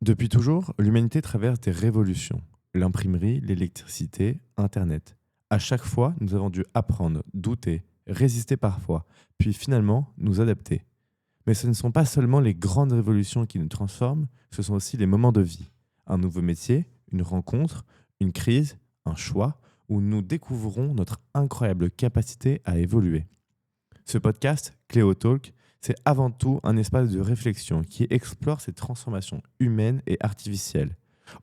Depuis toujours, l'humanité traverse des révolutions. L'imprimerie, l'électricité, Internet. À chaque fois, nous avons dû apprendre, douter, résister parfois, puis finalement nous adapter. Mais ce ne sont pas seulement les grandes révolutions qui nous transforment, ce sont aussi les moments de vie. Un nouveau métier, une rencontre, une crise, un choix, où nous découvrons notre incroyable capacité à évoluer. Ce podcast, Cléo Talk, c'est avant tout un espace de réflexion qui explore ces transformations humaines et artificielles.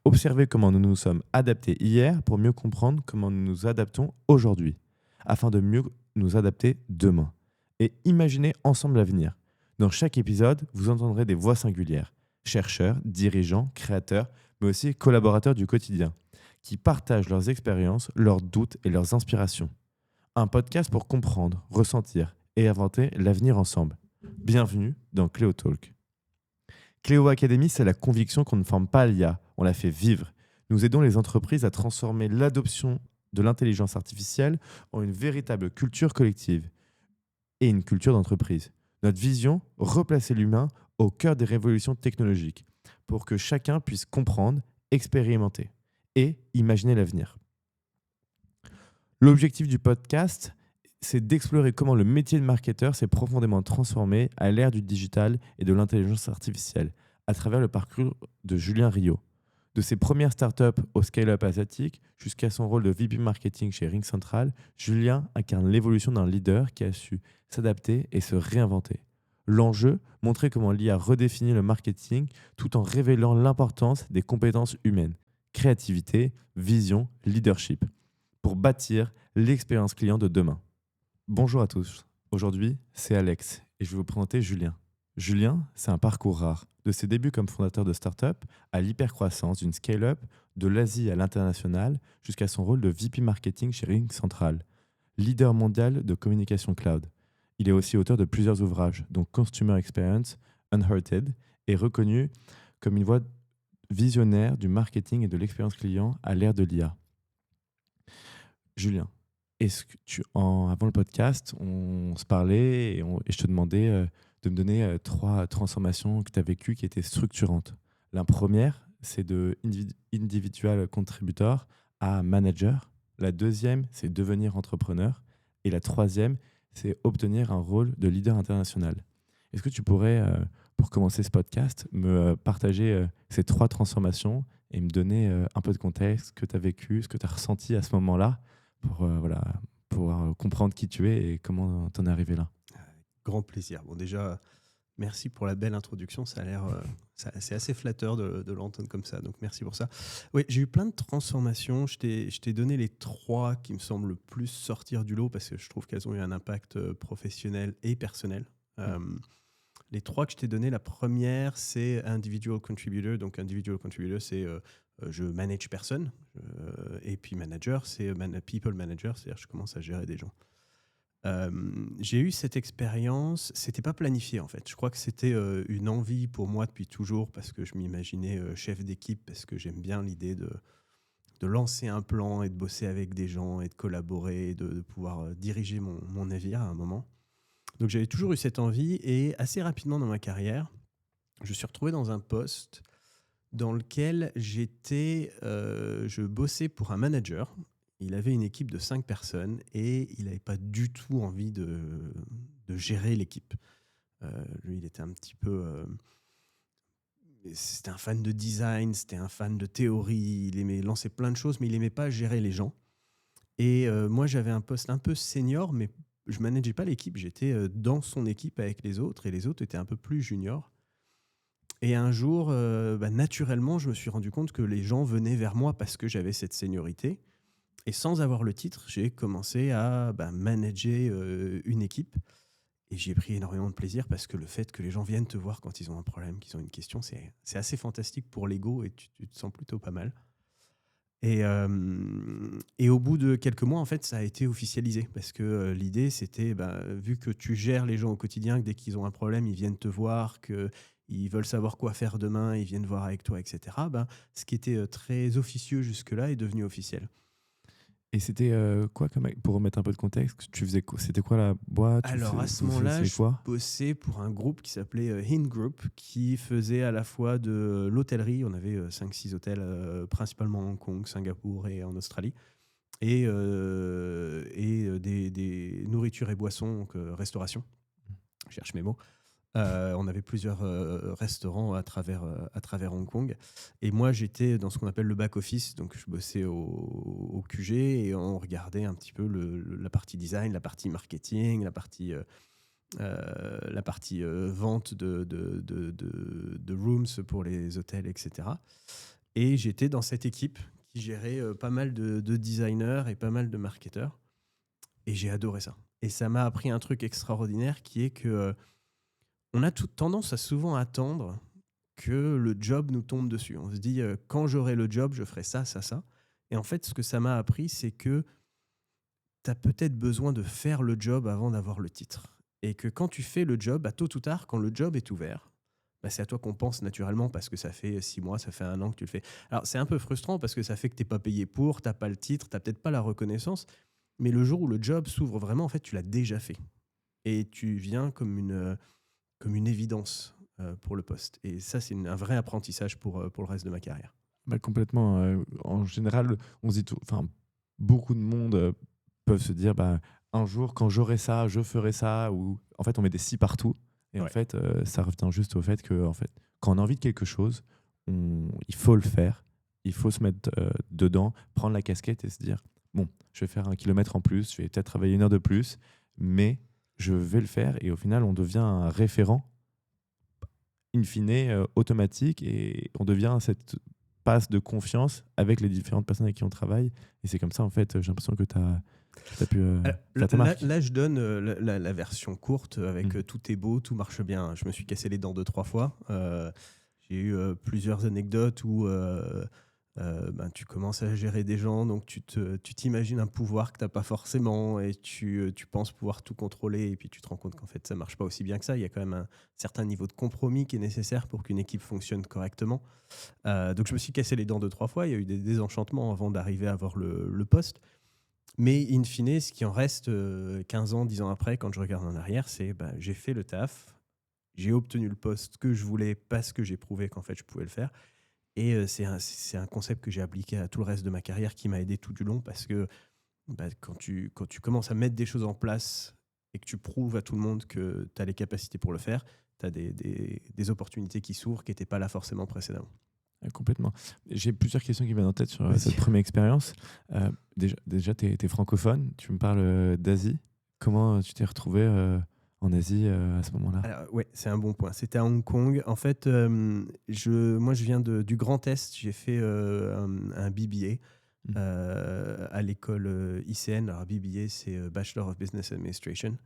Observer comment nous nous sommes adaptés hier pour mieux comprendre comment nous nous adaptons aujourd'hui, afin de mieux nous adapter demain. Et imaginer ensemble l'avenir. Dans chaque épisode, vous entendrez des voix singulières, chercheurs, dirigeants, créateurs, mais aussi collaborateurs du quotidien, qui partagent leurs expériences, leurs doutes et leurs inspirations. Un podcast pour comprendre, ressentir et inventer l'avenir ensemble. Bienvenue dans Cléo Talk. Cléo Academy, c'est la conviction qu'on ne forme pas l'IA, on la fait vivre. Nous aidons les entreprises à transformer l'adoption de l'intelligence artificielle en une véritable culture collective et une culture d'entreprise. Notre vision, replacer l'humain au cœur des révolutions technologiques pour que chacun puisse comprendre, expérimenter et imaginer l'avenir. L'objectif du podcast, c'est d'explorer comment le métier de marketeur s'est profondément transformé à l'ère du digital et de l'intelligence artificielle à travers le parcours de Julien Rio. De ses premières startups au scale-up asiatique jusqu'à son rôle de VP marketing chez Ring Central, Julien incarne l'évolution d'un leader qui a su s'adapter et se réinventer. L'enjeu, montrer comment l'IA redéfinit le marketing tout en révélant l'importance des compétences humaines, créativité, vision, leadership, pour bâtir l'expérience client de demain. Bonjour à tous, aujourd'hui c'est Alex et je vais vous présenter Julien. Julien, c'est un parcours rare. De ses débuts comme fondateur de start-up à l'hypercroissance d'une scale-up, de l'Asie à l'international, jusqu'à son rôle de VP marketing chez Ring Central, leader mondial de communication cloud. Il est aussi auteur de plusieurs ouvrages, dont Consumer Experience, Unhurted, et reconnu comme une voix visionnaire du marketing et de l'expérience client à l'ère de l'IA. Julien, avant le podcast, on se parlait et je te demandais de me donner 3 transformations que tu as vécues qui étaient structurantes. La première, c'est de individual contributor à manager. La deuxième, c'est devenir entrepreneur. Et la troisième, c'est obtenir un rôle de leader international. Est-ce que tu pourrais, pour commencer ce podcast, me partager ces 3 transformations et me donner un peu de contexte, ce que tu as vécu, ce que tu as ressenti à ce moment-là pour pouvoir comprendre qui tu es et comment t'en es arrivé là. Grand plaisir. Bon, déjà, merci pour la belle introduction. Ça a l'air, c'est assez flatteur de l'entendre comme ça. Donc, merci pour ça. Oui, j'ai eu plein de transformations. Je t'ai donné les 3 qui me semblent le plus sortir du lot parce que je trouve qu'elles ont eu un impact professionnel et personnel. Les 3 que je t'ai donné, la première, c'est individual contributor. Donc, individual contributor, c'est je manage personne. Et puis manager, c'est people manager, c'est-à-dire je commence à gérer des gens. J'ai eu cette expérience, c'était pas planifié en fait. Je crois que c'était une envie pour moi depuis toujours parce que je m'imaginais chef d'équipe parce que j'aime bien l'idée de lancer un plan et de bosser avec des gens et de collaborer et de pouvoir diriger mon navire à un moment. Donc j'avais toujours eu cette envie et assez rapidement dans ma carrière, je suis retrouvé dans un poste dans lequel je bossais pour un manager. Il avait une équipe de 5 personnes et il n'avait pas du tout envie de gérer l'équipe. Lui, il était un petit peu... c'était un fan de design, c'était un fan de théorie, il aimait lancer plein de choses, mais il n'aimait pas gérer les gens. Et moi, j'avais un poste un peu senior, mais je ne manageais pas l'équipe. J'étais dans son équipe avec les autres et les autres étaient un peu plus juniors. Et un jour, naturellement, je me suis rendu compte que les gens venaient vers moi parce que j'avais cette seniorité. Et sans avoir le titre, j'ai commencé à manager une équipe. Et j'y ai pris énormément de plaisir parce que le fait que les gens viennent te voir quand ils ont un problème, qu'ils ont une question, c'est assez fantastique pour l'ego et tu te sens plutôt pas mal. Et au bout de quelques mois, en fait, ça a été officialisé parce que l'idée, c'était, vu que tu gères les gens au quotidien, que dès qu'ils ont un problème, ils viennent te voir, qu'ils veulent savoir quoi faire demain, ils viennent voir avec toi, etc. Ce qui était très officieux jusque-là est devenu officiel. Et c'était quoi pour remettre un peu de contexte, tu faisais c'était quoi la boîte? Alors à ce Vous moment-là, faisiez je quoi? bossais pour un groupe qui s'appelait Hint Group, qui faisait à la fois de l'hôtellerie. On avait 5-6 hôtels, principalement à Hong Kong, Singapour et en Australie, et des nourritures et boissons, donc restauration. Je cherche mes mots. On avait plusieurs restaurants à travers Hong Kong. Et moi, j'étais dans ce qu'on appelle le back-office. Donc, je bossais au QG et on regardait un petit peu la partie design, la partie marketing, la partie vente de rooms pour les hôtels, etc. Et j'étais dans cette équipe qui gérait pas mal de designers et pas mal de marketeurs. Et j'ai adoré ça. Et ça m'a appris un truc extraordinaire qui est que on a toute tendance à souvent attendre que le job nous tombe dessus. On se dit, quand j'aurai le job, je ferai ça, ça, ça. Et en fait, ce que ça m'a appris, c'est que tu as peut-être besoin de faire le job avant d'avoir le titre. Et que quand tu fais le job, bah, tôt ou tard, quand le job est ouvert, bah, c'est à toi qu'on pense naturellement parce que ça fait 6 mois, ça fait 1 an que tu le fais. Alors, c'est un peu frustrant parce que ça fait que tu n'es pas payé pour, tu n'as pas le titre, tu n'as peut-être pas la reconnaissance. Mais le jour où le job s'ouvre vraiment, en fait, tu l'as déjà fait. Et tu viens comme une évidence pour le poste. Et ça, c'est un vrai apprentissage pour le reste de ma carrière. Bah, complètement. En général, on se dit enfin, beaucoup de monde peuvent se dire, bah, un jour, quand j'aurai ça, je ferai ça. Ou en fait, on met des si partout. Et en Ouais. fait, ça revient juste au fait que, en fait, quand on a envie de quelque chose, il faut le faire. Il faut se mettre dedans, prendre la casquette et se dire, bon, je vais faire 1 kilomètre en plus, je vais peut-être travailler 1 heure de plus, mais je vais le faire. Et au final, on devient un référent in fine, automatique, et on devient cette passe de confiance avec les différentes personnes avec qui on travaille. Et c'est comme ça, en fait, j'ai l'impression que tu as pu Alors, faire ta marque. là, je donne la version courte avec tout est beau, tout marche bien. Je me suis cassé les dents 2-3 fois. J'ai eu plusieurs anecdotes où ben, tu commences à gérer des gens, donc tu t'imagines un pouvoir que tu n'as pas forcément et tu penses pouvoir tout contrôler et puis tu te rends compte qu'en fait ça ne marche pas aussi bien que ça. Il y a quand même un certain niveau de compromis qui est nécessaire pour qu'une équipe fonctionne correctement. Donc je me suis cassé les dents 2-3 fois. Il y a eu des désenchantements avant d'arriver à avoir le poste. Mais in fine, ce qui en reste 15 ans, 10 ans après, quand je regarde en arrière, c'est j'ai fait le taf, j'ai obtenu le poste que je voulais parce que j'ai prouvé qu'en fait je pouvais le faire. Et c'est un concept que j'ai appliqué à tout le reste de ma carrière qui m'a aidé tout du long parce que quand tu commences à mettre des choses en place et que tu prouves à tout le monde que tu as les capacités pour le faire, tu as des opportunités qui s'ouvrent qui n'étaient pas là forcément précédemment. Complètement. J'ai plusieurs questions qui me viennent en tête sur Vas-y. cette première expérience. Déjà tu es francophone, tu me parles d'Asie. Comment tu t'es retrouvé en Asie à ce moment-là? Alors, ouais, c'est un bon point. C'était à Hong Kong. En fait, moi, je viens du Grand Est. J'ai fait un BBA à l'école ICN. Alors, BBA, c'est Bachelor of Business Administration.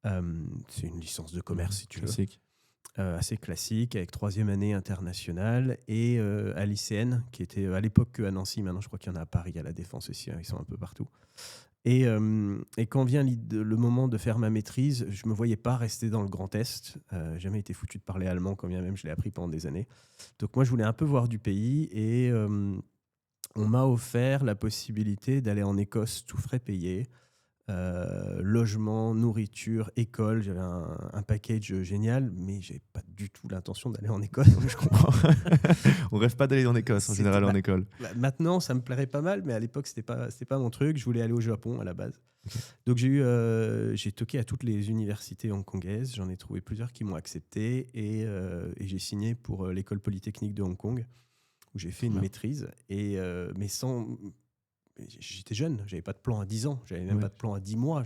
C'est une licence de commerce, si tu veux. Classique. Assez classique, avec 3e année internationale. Et à l'ICN, qui était à l'époque qu'à Nancy. Maintenant, je crois qu'il y en a à Paris, à La Défense aussi. Ils sont un peu partout. Et quand vient le moment de faire ma maîtrise, je ne me voyais pas rester dans le Grand Est. Jamais été foutu de parler allemand, quand bien même je l'ai appris pendant des années. Donc moi, je voulais un peu voir du pays et on m'a offert la possibilité d'aller en Écosse, tout frais payé. Logement, nourriture, école. J'avais un package génial, mais je n'avais pas du tout l'intention d'aller en Écosse. Je comprends. On rêve pas d'aller en Écosse en général en école. Maintenant, ça me plairait pas mal, mais à l'époque, c'était pas mon truc. Je voulais aller au Japon à la base. Okay. Donc j'ai toqué à toutes les universités hongkongaises. J'en ai trouvé plusieurs qui m'ont accepté et j'ai signé pour l'école polytechnique de Hong Kong où j'ai fait une maîtrise. Mais j'étais jeune, j'avais pas de plan à 10 ans, j'avais même pas de plan à 10 mois.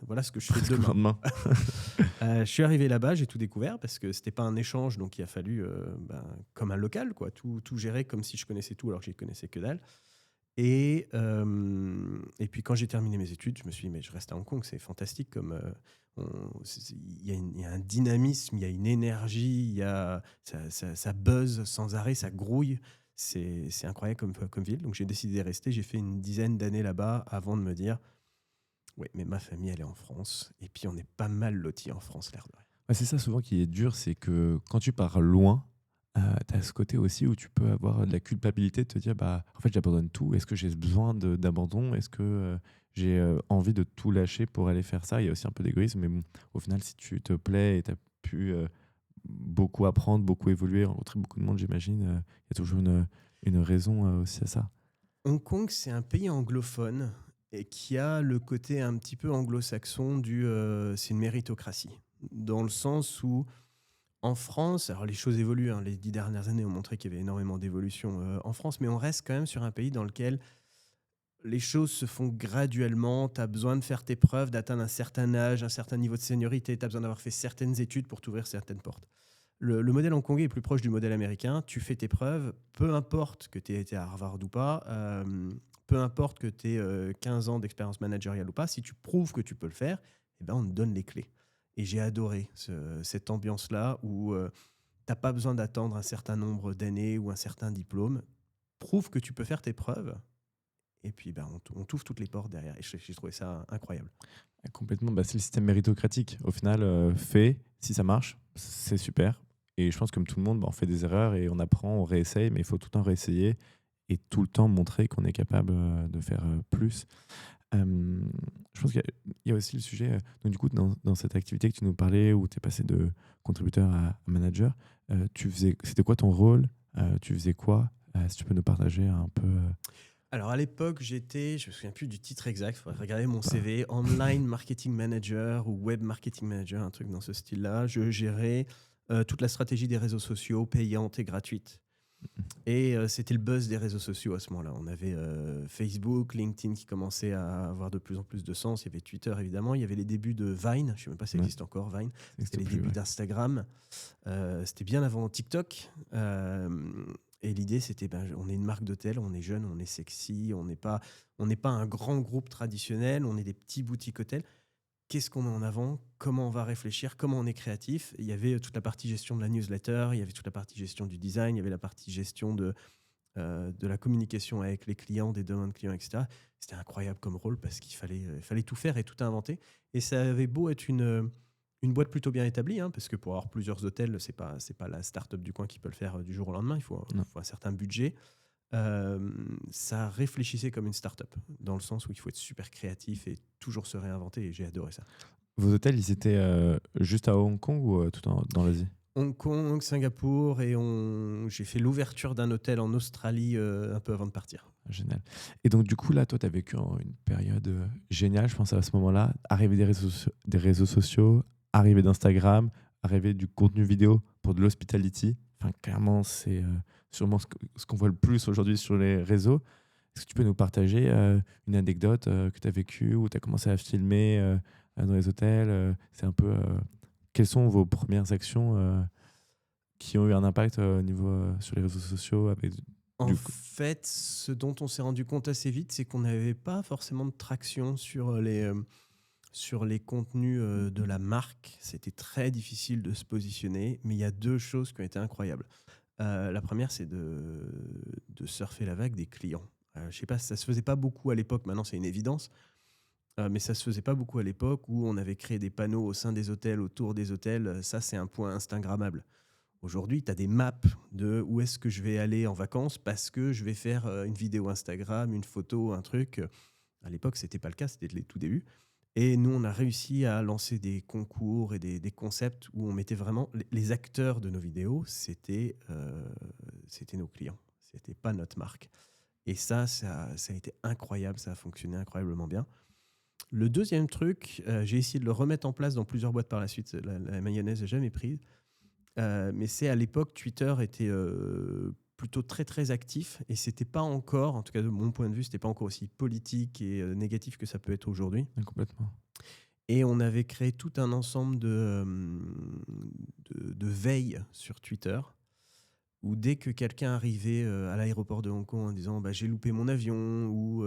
Voilà ce que je fais demain. Je suis arrivé là-bas, j'ai tout découvert parce que c'était pas un échange, donc il a fallu, comme un local, quoi, tout gérer comme si je connaissais tout alors que j'y connaissais que dalle. Et puis quand j'ai terminé mes études, je me suis dit, mais je reste à Hong Kong, c'est fantastique. Il y a un dynamisme, il y a une énergie, ça buzz sans arrêt, ça grouille. C'est incroyable comme ville. Donc j'ai décidé de rester. J'ai fait une dizaine d'années là-bas avant de me dire, oui, mais ma famille, elle est en France. Et puis on est pas mal lotis en France, l'air de rien. C'est ça souvent qui est dur, c'est que quand tu pars loin, Tu as ce côté aussi où tu peux avoir de la culpabilité de te dire, bah, en fait, j'abandonne tout. Est-ce que j'ai besoin d'abandon? Est-ce que j'ai envie de tout lâcher pour aller faire ça? Il y a aussi un peu d'égoïsme, mais bon, au final, si tu te plais et tu as pu beaucoup apprendre, beaucoup évoluer, rencontrer beaucoup de monde, j'imagine, il y a toujours une raison aussi à ça. Hong Kong, c'est un pays anglophone et qui a le côté un petit peu anglo-saxon c'est une méritocratie. Dans le sens où, en France, alors les choses évoluent, hein, les 10 dernières années ont montré qu'il y avait énormément d'évolution en France, mais on reste quand même sur un pays dans lequel les choses se font graduellement. Tu as besoin de faire tes preuves, d'atteindre un certain âge, un certain niveau de seniorité, tu as besoin d'avoir fait certaines études pour t'ouvrir certaines portes. Le modèle hongkongais est plus proche du modèle américain. Tu fais tes preuves, peu importe que tu aies été à Harvard ou pas, peu importe que tu aies 15 ans d'expérience managériale ou pas, si tu prouves que tu peux le faire, eh ben, on te donne les clés. Et j'ai adoré cette ambiance-là où tu n'as pas besoin d'attendre un certain nombre d'années ou un certain diplôme. Prouve que tu peux faire tes preuves et puis ben, on t'ouvre toutes les portes derrière. Et j'ai trouvé ça incroyable. Complètement, bah, c'est le système méritocratique. Au final, fait, si ça marche, c'est super. Et je pense que comme tout le monde, bah, on fait des erreurs et on apprend, on réessaye, mais il faut tout le temps réessayer et tout le temps montrer qu'on est capable de faire plus. Je pense qu'il y a aussi le sujet, donc du coup, dans cette activité que tu nous parlais, où tu es passé de contributeur à manager, c'était quoi ton rôle? Tu faisais quoi? Si tu peux nous partager un peu. Alors à l'époque, je me souviens plus du titre exact, il faudrait regarder mon Bah, CV, Online Marketing Manager ou Web Marketing Manager, un truc dans ce style-là. Je gérais toute la stratégie des réseaux sociaux, payante et gratuite. Et c'était le buzz des réseaux sociaux à ce moment-là. On avait Facebook, LinkedIn qui commençaient à avoir de plus en plus de sens. Il y avait Twitter, évidemment. Il y avait les débuts de Vine. Je ne sais même pas si ça ouais, existe encore, Vine. ça C'était n'existe les plus, débuts ouais. d'Instagram. C'était bien avant TikTok. Et l'idée, c'était, ben, on est une marque d'hôtel, on est jeune, on est sexy, on n'est pas un grand groupe traditionnel, on est des petits boutiques hôtels. Qu'est-ce qu'on met en avant? Comment on va réfléchir? Comment on est créatif? Il y avait toute la partie gestion de la newsletter, il y avait toute la partie gestion du design, il y avait la partie gestion de la communication avec les clients, des demandes clients, etc. C'était incroyable comme rôle parce qu'il fallait tout faire et tout inventer. Et ça avait beau être une boîte plutôt bien établie, hein, parce que pour avoir plusieurs hôtels, c'est pas la start-up du coin qui peut le faire du jour au lendemain. Non. Il faut un certain budget. Ça réfléchissait comme une start-up, dans le sens où il faut être super créatif et toujours se réinventer. Et j'ai adoré ça. Vos hôtels, ils étaient juste à Hong Kong ou dans l'Asie? Hong Kong, Singapour, et j'ai fait l'ouverture d'un hôtel en Australie un peu avant de partir. Génial. Et donc, du coup, là, toi, tu as vécu une période géniale, je pense, à ce moment-là. Arrivée des réseaux sociaux, arrivée d'Instagram, arrivée du contenu vidéo pour de l'hospitality. Enfin, clairement, c'est sûrement ce qu'on voit le plus aujourd'hui sur les réseaux. Est-ce que tu peux nous partager une anecdote que tu as vécue où tu as commencé à filmer dans les hôtels C'est un peu. Quelles sont vos premières actions qui ont eu un impact au niveau sur les réseaux sociaux avec En du, fait, ce dont on s'est rendu compte assez vite, c'est qu'on n'avait pas forcément de traction sur les contenus de la marque. C'était très difficile de se positionner, mais il y a deux choses qui ont été incroyables. La première, c'est de surfer la vague des clients. Je sais pas, ça se faisait pas beaucoup à l'époque, maintenant c'est une évidence, mais ça se faisait pas beaucoup à l'époque où on avait créé des panneaux au sein des hôtels, autour des hôtels. Ça, c'est un point instagrammable. Aujourd'hui, tu as des maps de où est-ce que je vais aller en vacances parce que je vais faire une vidéo Instagram, une photo, un truc. À l'époque, ce n'était pas le cas, c'était les tout débuts. Et nous, on a réussi à lancer des concours et des concepts où on mettait vraiment les acteurs de nos vidéos, c'était nos clients, c'était pas notre marque. Et ça a été incroyable, ça a fonctionné incroyablement bien. Le deuxième truc, j'ai essayé de le remettre en place dans plusieurs boîtes par la suite. La mayonnaise n'a jamais pris. Mais c'est à l'époque, Twitter était plutôt très très actif et c'était pas encore, en tout cas de mon point de vue, c'était pas encore aussi politique et négatif que ça peut être aujourd'hui. complètement. Et on avait créé tout un ensemble de veilles sur Twitter où dès que quelqu'un arrivait à l'aéroport de Hong Kong en disant bah, j'ai loupé mon avion ou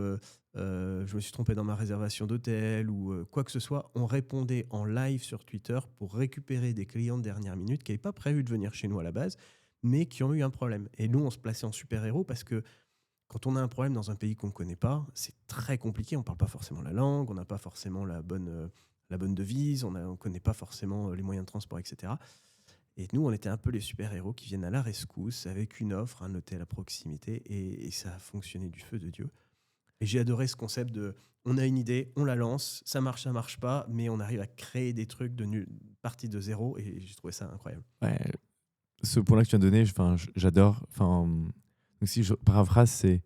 je me suis trompé dans ma réservation d'hôtel ou quoi que ce soit, on répondait en live sur Twitter pour récupérer des clients de dernière minute qui n'avaient pas prévu de venir chez nous à la base, mais qui ont eu un problème. Et nous, on se plaçait en super-héros parce que quand on a un problème dans un pays qu'on ne connaît pas, c'est très compliqué. On ne parle pas forcément la langue, on n'a pas forcément la bonne devise, on ne connaît pas forcément les moyens de transport, etc. Et nous, on était un peu les super-héros qui viennent à la rescousse avec une offre, un hôtel à proximité, et ça a fonctionné du feu de Dieu. Et j'ai adoré ce concept de on a une idée, on la lance, ça marche pas, mais on arrive à créer des trucs de partie de zéro, et j'ai trouvé ça incroyable. Ouais, ce point-là que tu as donné, j'adore. Donc si je paraphrase, c'est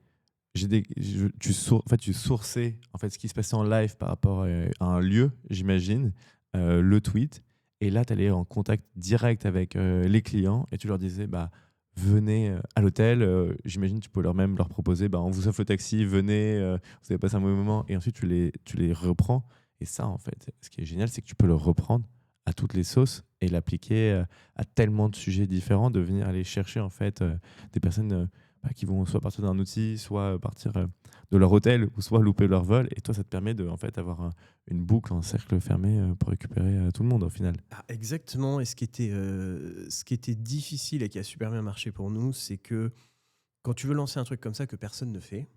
en fait, tu sourçais en fait, ce qui se passait en live par rapport à un lieu, j'imagine, le tweet. Et là, tu allais en contact direct avec les clients et tu leur disais, bah, venez à l'hôtel. J'imagine tu peux même leur proposer, bah, on vous offre le taxi, venez, vous avez passé un mauvais moment. Et ensuite, tu les reprends. Et ça, en fait, ce qui est génial, c'est que tu peux le reprendre à toutes les sauces et l'appliquer à tellement de sujets différents, de venir aller chercher en fait des personnes qui vont soit partir d'un outil, soit partir de leur hôtel, ou soit louper leur vol. Et toi, ça te permet de en fait, avoir une boucle, un cercle fermé pour récupérer tout le monde au final. Ah, exactement. Et ce qui était difficile et qui a super bien marché pour nous, c'est que quand tu veux lancer un truc comme ça que personne ne fait,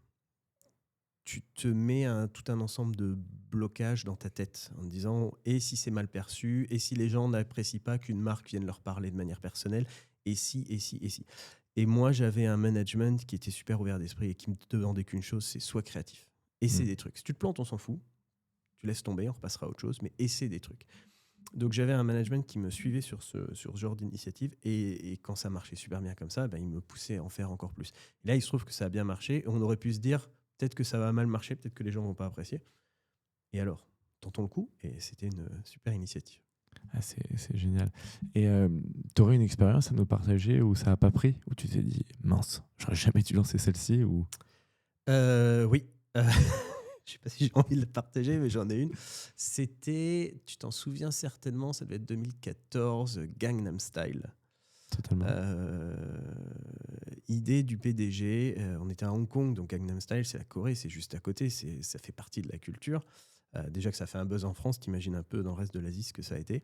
tu te mets tout un ensemble de blocages dans ta tête en te disant et si c'est mal perçu, et si les gens n'apprécient pas qu'une marque vienne leur parler de manière personnelle, et si, et si, et si. Et moi, j'avais un management qui était super ouvert d'esprit et qui me demandait qu'une chose, c'est sois créatif. Essaie Mm. des trucs. Si tu te plantes, on s'en fout. Tu laisses tomber, on repassera à autre chose, mais essaie des trucs. Donc j'avais un management qui me suivait sur ce genre d'initiative, et quand ça marchait super bien comme ça, ben, il me poussait à en faire encore plus. Et là, il se trouve que ça a bien marché. On aurait pu se dire, peut-être que ça va mal marcher, peut-être que les gens vont pas apprécier. Et alors, tentons le coup, et c'était une super initiative. Ah, c'est génial. Et tu aurais une expérience à nous partager où ça n'a pas pris, où tu t'es dit, mince, j'aurais jamais dû lancer celle-ci ou... Oui. Je sais pas si j'ai envie de le partager, mais j'en ai une. C'était, tu t'en souviens certainement, ça devait être 2014, Gangnam Style. Totalement. Idée du PDG. On était à Hong Kong, donc Gangnam Style, c'est la Corée, c'est juste à côté, ça fait partie de la culture. Déjà que ça fait un buzz en France, t'imagines un peu dans le reste de l'Asie ce que ça a été.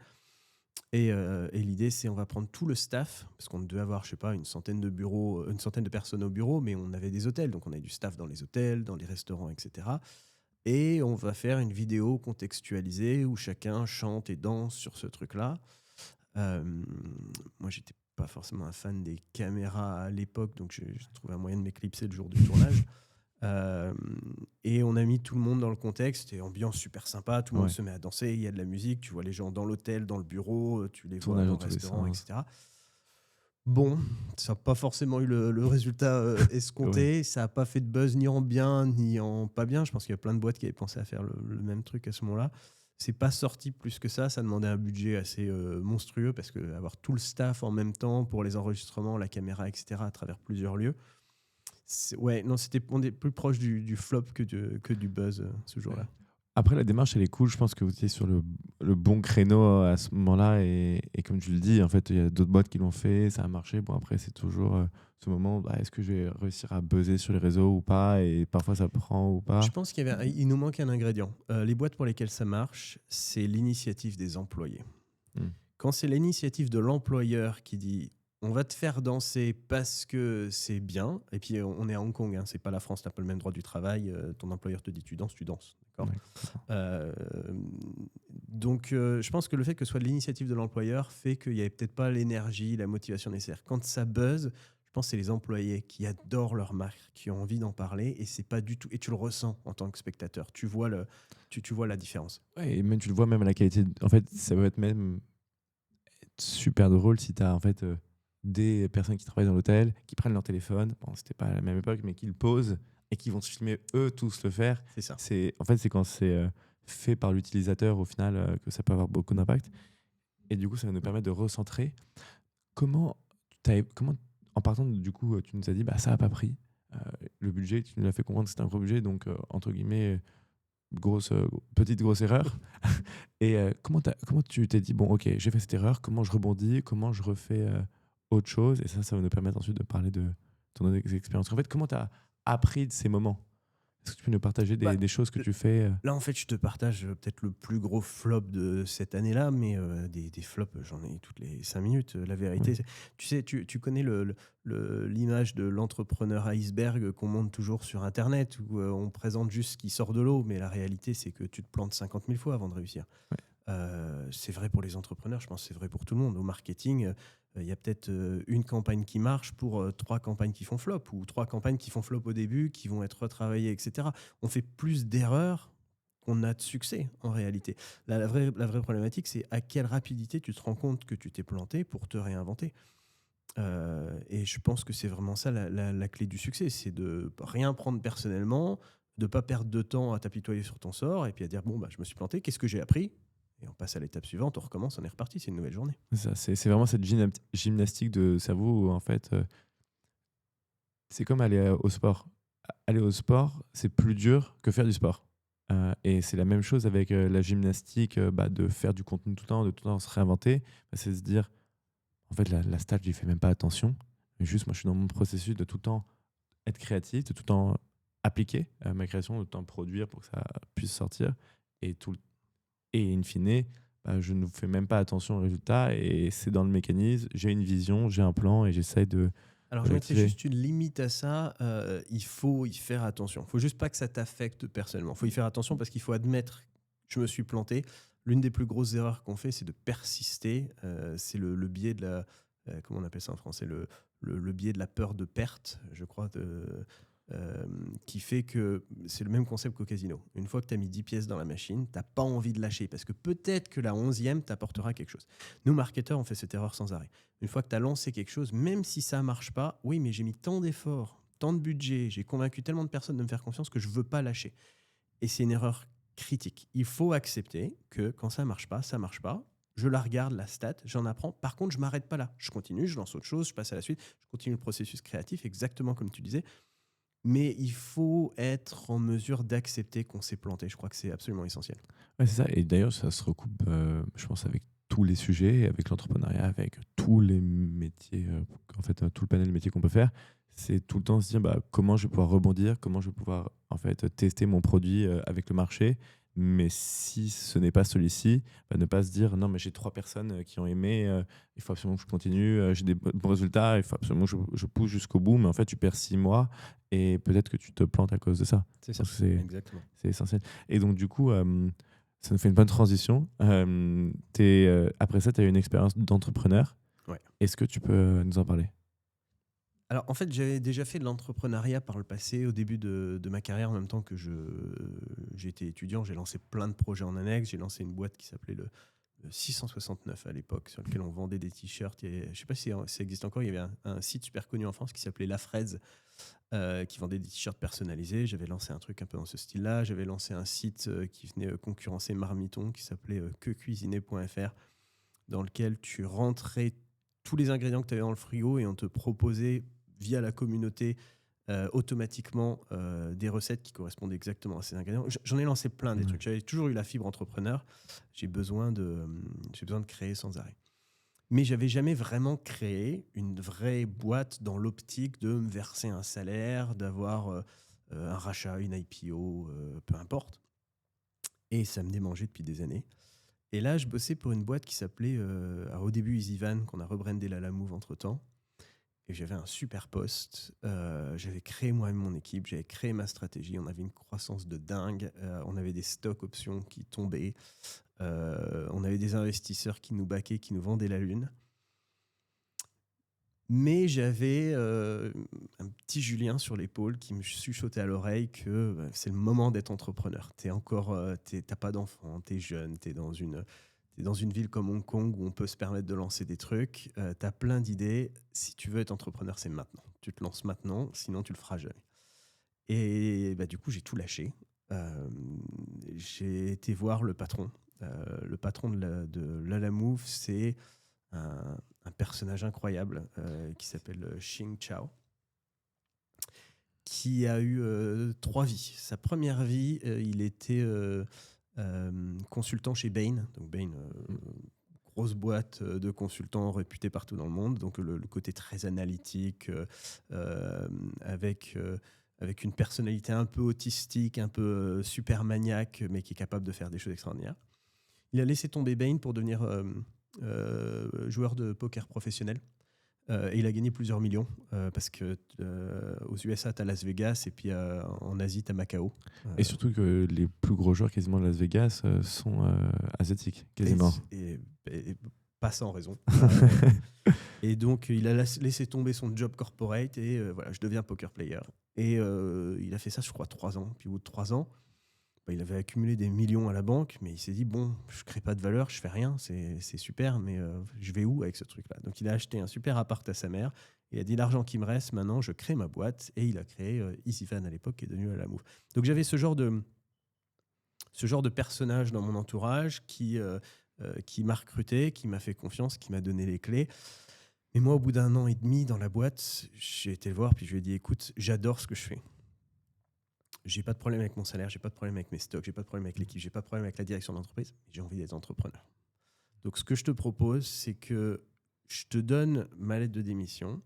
Et l'idée, c'est on va prendre tout le staff, parce qu'on devait avoir, je sais pas, une centaine de bureaux, une centaine de personnes au bureau, mais on avait des hôtels, donc on avait du staff dans les hôtels, dans les restaurants, etc. Et on va faire une vidéo contextualisée où chacun chante et danse sur ce truc-là. Moi, j'étais pas forcément un fan des caméras à l'époque, donc j'ai trouvé un moyen de m'éclipser le jour du tournage. Et on a mis tout le monde dans le contexte, et ambiance super sympa, tout le monde Ouais. se met à danser, il y a de la musique, tu vois les gens dans l'hôtel, dans le bureau, tu les vois Tournage dans dans le tous les restaurant, sens. etc. Bon, ça n'a pas forcément eu le résultat escompté, ça n'a pas fait de buzz ni en bien ni en pas bien. Je pense qu'il y a plein de boîtes qui avaient pensé à faire le même truc à ce moment-là. C'est pas sorti plus que ça demandait un budget assez monstrueux, parce que avoir tout le staff en même temps pour les enregistrements, la caméra, etc. à travers plusieurs lieux. Ouais, non, on est plus proche du flop que du buzz ce jour-là. Après, la démarche, elle est cool. Je pense que vous étiez sur le bon créneau à ce moment-là. Et comme tu le dis, en fait, il y a d'autres boîtes qui l'ont fait, ça a marché. Bon, après, c'est toujours ce moment, bah, est-ce que je vais réussir à buzzer sur les réseaux ou pas? Et parfois, ça prend ou pas. Je pense il nous manque un ingrédient. Les boîtes pour lesquelles ça marche, c'est l'initiative des employés. Mm. Quand c'est l'initiative de l'employeur qui dit on va te faire danser parce que c'est bien, et puis on est à Hong Kong, hein, c'est pas la France, t'as pas le même droit du travail, ton employeur te dit tu danses, d'accord. Ouais. Donc je pense que le fait que ce soit de l'initiative de l'employeur fait qu'il n'y avait peut-être pas l'énergie, la motivation nécessaire. Quand ça buzz, je pense que c'est les employés qui adorent leur marque, qui ont envie d'en parler, et c'est pas du tout, et tu le ressens en tant que spectateur, tu vois la différence. Ouais, et même, tu le vois même à la qualité. En fait, ça va être même super drôle si tu as en fait, des personnes qui travaillent dans l'hôtel, qui prennent leur téléphone. Bon, c'était pas à la même époque, mais qui le posent et qui vont se filmer eux tous le faire. C'est ça. En fait, c'est quand c'est fait par l'utilisateur au final que ça peut avoir beaucoup d'impact. Et du coup, ça va nous permettre de recentrer. Comment, comment en partant du coup, tu nous as dit, bah, ça n'a pas pris. Le budget, tu nous as fait comprendre que c'était un gros budget, donc entre guillemets, petite grosse erreur. Et comment tu t'es dit, bon, ok, j'ai fait cette erreur, comment je rebondis, comment je refais autre chose? Et ça va nous permettre ensuite de parler de ton expérience. En fait, comment tu as appris de ces moments? Est-ce que tu peux nous partager Bah, des choses que tu fais Là, en fait, je te partage peut-être le plus gros flop de cette année-là, mais des flops, j'en ai toutes les 5 minutes. La vérité, Ouais. tu sais, tu connais l'image de l'entrepreneur iceberg qu'on montre toujours sur Internet, où on présente juste ce qui sort de l'eau, mais la réalité, c'est que tu te plantes 50 000 fois avant de réussir. Ouais. C'est vrai pour les entrepreneurs, je pense que c'est vrai pour tout le monde. Au marketing, il y a peut-être une campagne qui marche pour 3 campagnes qui font flop, ou 3 campagnes qui font flop au début, qui vont être retravaillées, etc. On fait plus d'erreurs qu'on a de succès en réalité. La vraie problématique, c'est à quelle rapidité tu te rends compte que tu t'es planté pour te réinventer. Et je pense que c'est vraiment ça la clé du succès, c'est de rien prendre personnellement, de ne pas perdre de temps à t'apitoyer sur ton sort et puis à dire bon, bah, je me suis planté, qu'est-ce que j'ai appris? Et on passe à l'étape suivante, on recommence, on est reparti, c'est une nouvelle journée. C'est vraiment cette gymnastique de cerveau où, en fait, c'est comme aller au sport. Aller au sport, c'est plus dur que faire du sport. Et c'est la même chose avec la gymnastique, de faire du contenu tout le temps, de tout le temps se réinventer. C'est se dire, en fait, la stat, j'y fais même pas attention. Mais juste, moi, je suis dans mon processus de tout le temps être créatif, de tout le temps appliquer ma création, de tout le temps produire pour que ça puisse sortir. Et, et in fine, je ne fais même pas attention aux résultats. Et c'est dans le mécanisme. J'ai une vision, j'ai un plan et j'essaie Alors de je mettrais l'activer. juste une limite à ça, il faut y faire attention. Il faut juste pas que ça t'affecte personnellement. Il faut y faire attention parce qu'il faut admettre je me suis planté. L'une des plus grosses erreurs qu'on fait, c'est de persister. C'est le biais de la... comment on appelle ça en français, le biais de la peur de perte, je crois, qui fait que c'est le même concept qu'au casino. Une fois que tu as mis 10 pièces dans la machine, tu n'as pas envie de lâcher parce que peut-être que la 11e t'apportera quelque chose. Nous, marketeurs, on fait cette erreur sans arrêt. Une fois que tu as lancé quelque chose, même si ça ne marche pas, oui, mais j'ai mis tant d'efforts, tant de budget, j'ai convaincu tellement de personnes de me faire confiance que je ne veux pas lâcher. Et c'est une erreur critique. Il faut accepter que quand ça marche pas, ça marche pas. Je la regarde, la stat, j'en apprends. Par contre, je m'arrête pas là. Je continue, je lance autre chose, je passe à la suite, je continue le processus créatif, exactement comme tu disais. Mais il faut être en mesure d'accepter qu'on s'est planté. Je crois que c'est absolument essentiel. Ouais, c'est ça. Et d'ailleurs, ça se recoupe, je pense, avec tous les sujets, avec l'entrepreneuriat, avec tous les métiers, en fait, tout le panel de métiers qu'on peut faire. C'est tout le temps se dire comment je vais pouvoir rebondir, comment je vais pouvoir en fait tester mon produit avec le marché. Mais si ce n'est pas celui-ci, ne pas se dire non, mais j'ai 3 personnes qui ont aimé, il faut absolument que je continue, j'ai des bons résultats, il faut absolument que je pousse jusqu'au bout. Mais en fait, tu perds 6 mois et peut-être que tu te plantes à cause de ça. C'est Je ça, pense que exactement. c'est essentiel. Et donc, du coup, ça nous fait une bonne transition. Après ça, tu as eu une expérience d'entrepreneur. Ouais. Est-ce que tu peux nous en parler? Alors, en fait, j'avais déjà fait de l'entrepreneuriat par le passé, au début de ma carrière, en même temps que j'étais étudiant. J'ai lancé plein de projets en annexe. J'ai lancé une boîte qui s'appelait le 669 à l'époque, sur lequel on vendait des t-shirts. Je ne sais pas si ça existe encore. Il y avait un site super connu en France qui s'appelait La Fraise, qui vendait des t-shirts personnalisés. J'avais lancé un truc un peu dans ce style-là. J'avais lancé un site qui venait concurrencer Marmiton, qui s'appelait quecuisiner.fr, dans lequel tu rentrais tous les ingrédients que tu avais dans le frigo et on te proposait via la communauté automatiquement des recettes qui correspondaient exactement à ces ingrédients. J'en ai lancé plein des trucs. J'avais toujours eu la fibre entrepreneur. J'ai besoin de créer sans arrêt. Mais j'avais jamais vraiment créé une vraie boîte dans l'optique de me verser un salaire, d'avoir un rachat, une IPO, peu importe. Et ça me démangeait depuis des années. Et là, je bossais pour une boîte qui s'appelait, au début, EasyVan, qu'on a rebrandé la Move entre-temps. Et j'avais un super poste. J'avais créé moi-même mon équipe, j'avais créé ma stratégie. On avait une croissance de dingue. On avait des stocks options qui tombaient. On avait des investisseurs qui nous backaient, qui nous vendaient la lune. Mais j'avais un petit Julien sur l'épaule qui me chuchotait à l'oreille que c'est le moment d'être entrepreneur. T'as pas d'enfant, t'es jeune, t'es dans une ville comme Hong Kong où on peut se permettre de lancer des trucs. T'as plein d'idées. Si tu veux être entrepreneur, c'est maintenant. Tu te lances maintenant, sinon tu le feras jamais. Et du coup, j'ai tout lâché. J'ai été voir le patron. Le patron de La Move, c'est un personnage incroyable qui s'appelle Xing Chao, qui a eu 3 vies. Sa première vie, il était consultant chez Bain. Donc Bain, grosse boîte de consultants réputée partout dans le monde. Donc le côté très analytique, avec une personnalité un peu autistique, un peu super maniaque, mais qui est capable de faire des choses extraordinaires. Il a laissé tomber Bain pour devenir joueur de poker professionnel. Et il a gagné plusieurs millions parce que aux USA, tu as Las Vegas et puis en Asie, tu as Macao. Et surtout que les plus gros joueurs quasiment de Las Vegas sont asiatiques, quasiment. Et pas sans raison. Et donc, il a laissé tomber son job corporate et voilà, je deviens poker player. Et il a fait ça, je crois, 3 ans. Puis au bout de 3 ans, il avait accumulé des millions à la banque, mais il s'est dit, bon, je crée pas de valeur, je fais rien, c'est super, mais je vais où avec ce truc-là? Donc, il a acheté un super appart à sa mère. Il a dit, l'argent qui me reste, maintenant, je crée ma boîte. Et il a créé EasyFan à l'époque, qui est devenu la Move. Donc, j'avais ce genre de personnage dans mon entourage qui m'a recruté, qui m'a fait confiance, qui m'a donné les clés. Mais moi, au bout d'1 an et demi dans la boîte, j'ai été le voir, puis je lui ai dit, écoute, j'adore ce que je fais. J'ai pas de problème avec mon salaire, j'ai pas de problème avec mes stocks, j'ai pas de problème avec l'équipe, j'ai pas de problème avec la direction d'entreprise. J'ai envie d'être entrepreneur. Donc, ce que je te propose, c'est que je te donne ma lettre de démission.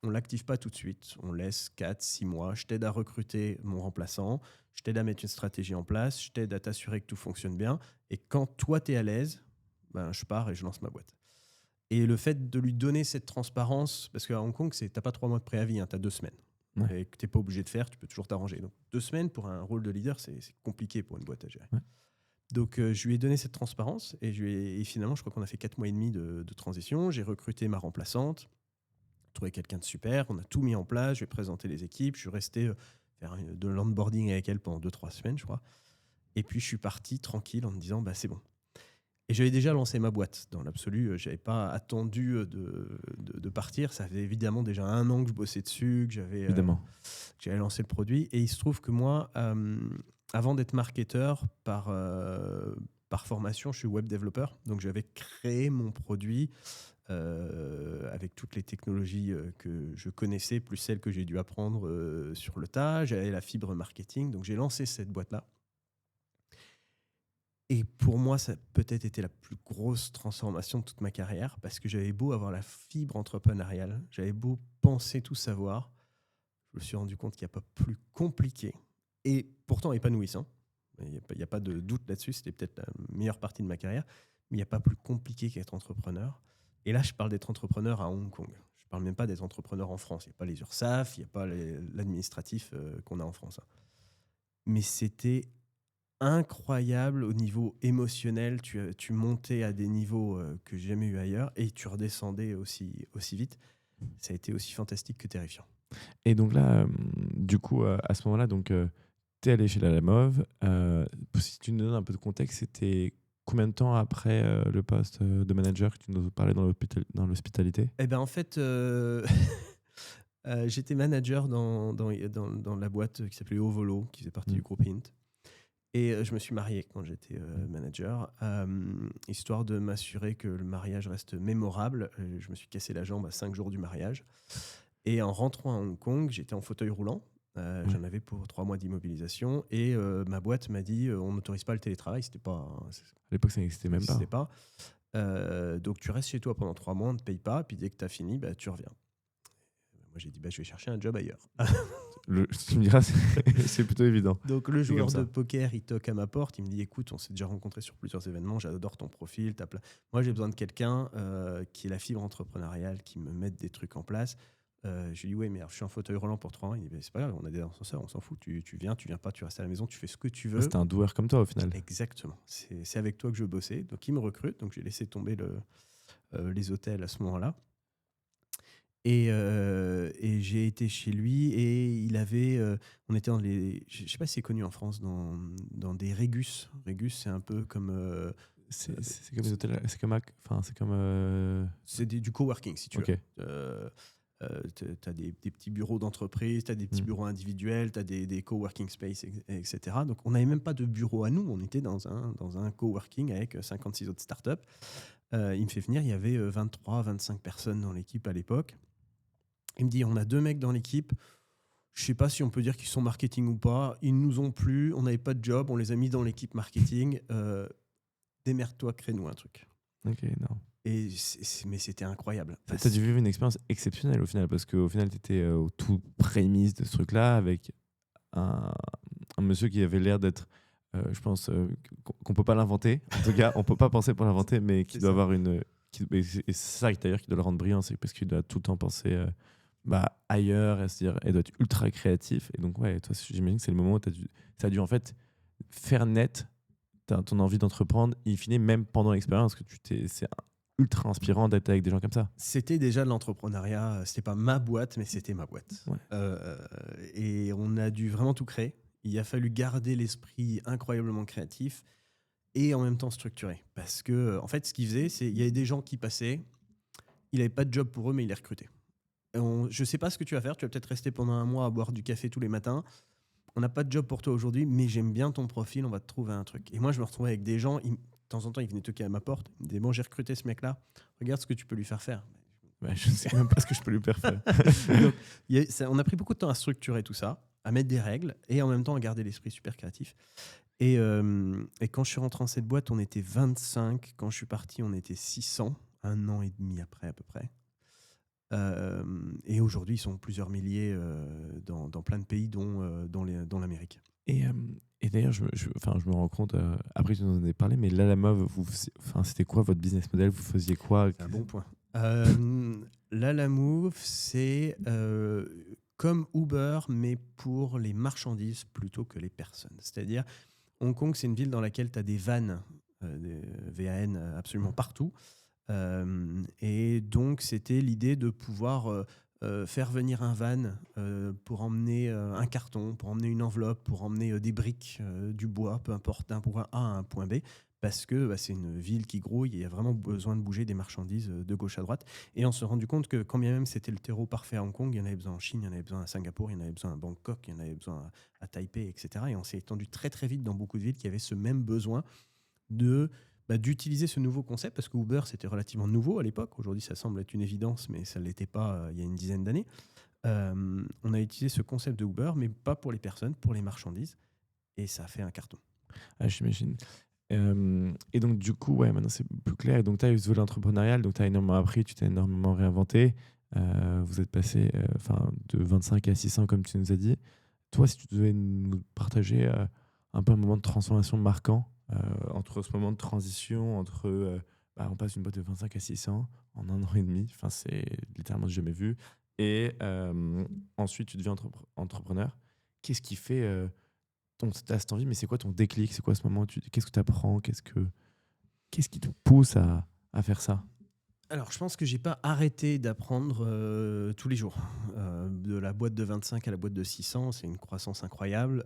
On l'active pas tout de suite. On laisse 4-6 mois. Je t'aide à recruter mon remplaçant. Je t'aide à mettre une stratégie en place. Je t'aide à t'assurer que tout fonctionne bien. Et quand toi, tu es à l'aise, ben, je pars et je lance ma boîte. Et le fait de lui donner cette transparence, parce qu'à Hong Kong, tu n'as pas 3 mois de préavis, hein, tu as 2 semaines. Ouais. Et que tu n'es pas obligé de faire, tu peux toujours t'arranger. Donc 2 semaines pour un rôle de leader, c'est compliqué pour une boîte à gérer. Ouais. Donc je lui ai donné cette transparence et finalement, je crois qu'on a fait 4 mois et demi de transition. J'ai recruté ma remplaçante, trouvé quelqu'un de super, on a tout mis en place, je lui ai présenté les équipes, je suis resté faire de l'onboarding avec elle pendant 2-3 semaines, je crois. Et puis je suis parti tranquille en me disant, bah, c'est bon. Et j'avais déjà lancé ma boîte. Dans l'absolu, je n'avais pas attendu de partir. Ça faisait évidemment déjà 1 an que je bossais dessus, que j'avais lancé le produit. Et il se trouve que moi, avant d'être marketeur, par formation, je suis web développeur. Donc j'avais créé mon produit avec toutes les technologies que je connaissais, plus celles que j'ai dû apprendre sur le tas. J'avais la fibre marketing. Donc j'ai lancé cette boîte-là. Et pour moi, ça a peut-être été la plus grosse transformation de toute ma carrière parce que j'avais beau avoir la fibre entrepreneuriale, j'avais beau penser tout savoir, je me suis rendu compte qu'il n'y a pas plus compliqué et pourtant épanouissant. Il n'y a pas de doute là-dessus, c'était peut-être la meilleure partie de ma carrière, mais il n'y a pas plus compliqué qu'être entrepreneur. Et là, je parle d'être entrepreneur à Hong Kong. Je ne parle même pas d'être entrepreneur en France. Il n'y a pas les URSSAF, il n'y a pas l'administratif qu'on a en France. Mais c'était incroyable au niveau émotionnel. Tu montais à des niveaux que j'ai jamais eu ailleurs et tu redescendais aussi vite. Ça a été aussi fantastique que terrifiant. Et donc là, du coup, à ce moment-là, donc tu es allé chez la Lamov. Si tu nous donnes un peu de contexte, c'était combien de temps après le poste de manager que tu nous parlais dans l'hospitalité? Eh ben en fait, j'étais manager dans la boîte qui s'appelait Ovolo, qui faisait partie du groupe Hint. Et je me suis marié quand j'étais manager, histoire de m'assurer que le mariage reste mémorable. Je me suis cassé la jambe à 5 jours du mariage. Et en rentrant à Hong Kong, j'étais en fauteuil roulant. J'en avais pour 3 mois d'immobilisation. Et ma boîte m'a dit, on n'autorise pas le télétravail. C'était pas, à l'époque, ça n'existait même pas. Donc tu restes chez toi pendant 3 mois, on ne te paye pas. Puis dès que tu as fini, bah, tu reviens. Moi, j'ai dit, je vais chercher un job ailleurs. Tu me diras, c'est plutôt évident. Donc, le joueur de poker, il toque à ma porte. Il me dit, écoute, on s'est déjà rencontrés sur plusieurs événements. J'adore ton profil. Moi, j'ai besoin de quelqu'un qui ait la fibre entrepreneuriale, qui me mette des trucs en place. Je lui dis, oui, mais alors, je suis en fauteuil roulant pour 3 ans. Il dit, c'est pas grave, on a des ascenseurs, on s'en fout. Tu viens pas, tu restes à la maison, tu fais ce que tu veux. C'était un doueur comme toi, au final. Exactement. C'est avec toi que je bossais. Donc, il me recrute. Donc, j'ai laissé tomber les hôtels à ce moment-là. Et j'ai été chez lui et il avait... on était dans les... Je ne sais pas si c'est connu en France, dans des Régus. Régus, c'est un peu comme... c'est comme des hôtels... C'est du coworking, si tu veux. Tu as des petits bureaux d'entreprise, tu as des petits bureaux individuels, tu as des coworking space, etc. Donc, on n'avait même pas de bureau à nous. On était dans un coworking avec 56 autres startups. Il me fait venir, il y avait 23-25 personnes dans l'équipe à l'époque. Il me dit, on a 2 mecs dans l'équipe. Je ne sais pas si on peut dire qu'ils sont marketing ou pas. Ils ne nous ont plu. On n'avait pas de job. On les a mis dans l'équipe marketing. Démerde-toi, crée-nous un truc. Ok, non. Mais c'était incroyable. Tu as dû vivre une expérience exceptionnelle au final, parce qu'au final, tu étais au tout prémisse de ce truc-là, avec un monsieur qui avait l'air d'être, je pense, qu'on ne peut pas l'inventer. En tout cas, on ne peut pas penser pour l'inventer, mais qui doit avoir une Et c'est ça d'ailleurs qui doit le rendre brillant, c'est parce qu'il doit tout le temps penser ailleurs, et se dire, il doit être ultra créatif. Et donc, ouais, toi, j'imagine que c'est le moment où ça a dû en fait faire naître ton envie d'entreprendre, in fine, même pendant l'expérience, que c'est ultra inspirant d'être avec des gens comme ça. C'était déjà de l'entrepreneuriat. C'était pas ma boîte, mais c'était ma boîte. Ouais. Et on a dû vraiment tout créer. Il a fallu garder l'esprit incroyablement créatif et en même temps structuré. Parce que, en fait, ce qu'ils faisaient, c'est il y avait des gens qui passaient, il n'avait pas de job pour eux, mais ils les recrutaient. Je ne sais pas ce que tu vas faire. Tu vas peut-être rester pendant un mois à boire du café tous les matins. On n'a pas de job pour toi aujourd'hui, mais j'aime bien ton profil, on va te trouver un truc. Et moi, je me retrouvais avec des gens, de temps en temps, ils venaient toquer à ma porte. Ils me disaient, bon, j'ai recruté ce mec-là, regarde ce que tu peux lui faire faire. Ouais, je sais même pas ce que je peux lui faire faire. Donc, on a pris beaucoup de temps à structurer tout ça, à mettre des règles et en même temps à garder l'esprit super créatif. Et quand je suis rentré dans cette boîte, on était 25. Quand je suis parti, on était 600, un an et demi après à peu près. Et aujourd'hui, ils sont plusieurs milliers dans plein de pays, dont l'Amérique. Et d'ailleurs, je me rends compte, après que tu nous en as parlé, mais Lalamove, c'était quoi votre business model? Vous faisiez quoi? C'est un bon point. Lalamove, c'est comme Uber, mais pour les marchandises plutôt que les personnes. C'est-à-dire, Hong Kong, c'est une ville dans laquelle tu as des vannes, des VAN absolument partout. Et donc, c'était l'idée de pouvoir faire venir un van pour emmener un carton, pour emmener une enveloppe, pour emmener des briques, du bois, peu importe, d'un point A à un point B, parce que c'est une ville qui grouille et il y a vraiment besoin de bouger des marchandises de gauche à droite. Et on s'est rendu compte que quand bien même c'était le terreau parfait à Hong Kong, il y en avait besoin en Chine, il y en avait besoin à Singapour, il y en avait besoin à Bangkok, il y en avait besoin à Taipei, etc. Et on s'est étendu très très vite dans beaucoup de villes qui avaient ce même besoin d'utiliser ce nouveau concept, parce que Uber, c'était relativement nouveau à l'époque. Aujourd'hui, ça semble être une évidence, mais ça ne l'était pas il y a une dizaine d'années. On a utilisé ce concept de Uber, mais pas pour les personnes, pour les marchandises. Et ça a fait un carton. Ah, j'imagine. Et donc, du coup, ouais, maintenant, c'est plus clair. Et donc, tu as eu ce volet entrepreneurial, donc tu as énormément appris, tu t'es énormément réinventé. Vous êtes passé de 25 à 600, comme tu nous as dit. Toi, si tu devais nous partager un peu un moment de transformation marquant, entre ce moment de transition, on passe d'une boîte de 25 à 600 en un an et demi, enfin, c'est littéralement jamais vu, et ensuite tu deviens entrepreneur. Qu'est-ce qui fait t'as cette envie, mais c'est quoi ton déclic? C'est quoi ce moment? Qu'est-ce que tu apprends? Qu'est-ce qui te pousse à faire ça? Alors, je pense que j'ai pas arrêté d'apprendre tous les jours. De la boîte de 25 à la boîte de 600, c'est une croissance incroyable.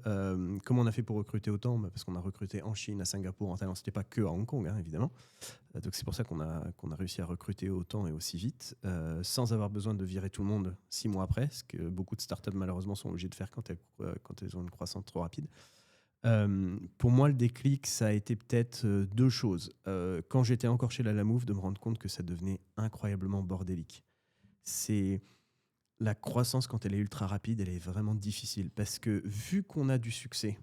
Comment on a fait pour recruter autant? Parce qu'on a recruté en Chine, à Singapour, en Thaïlande. C'était pas que à Hong Kong, hein, évidemment. Donc c'est pour ça qu'on a réussi à recruter autant et aussi vite, sans avoir besoin de virer tout le monde 6 mois après, ce que beaucoup de startups malheureusement sont obligées de faire quand elles ont une croissance trop rapide. Pour moi, le déclic, ça a été peut-être deux choses. Quand j'étais encore chez Lalamove, de me rendre compte que ça devenait incroyablement bordélique. C'est la croissance, quand elle est ultra rapide, elle est vraiment difficile. Parce que vu qu'on a du succès,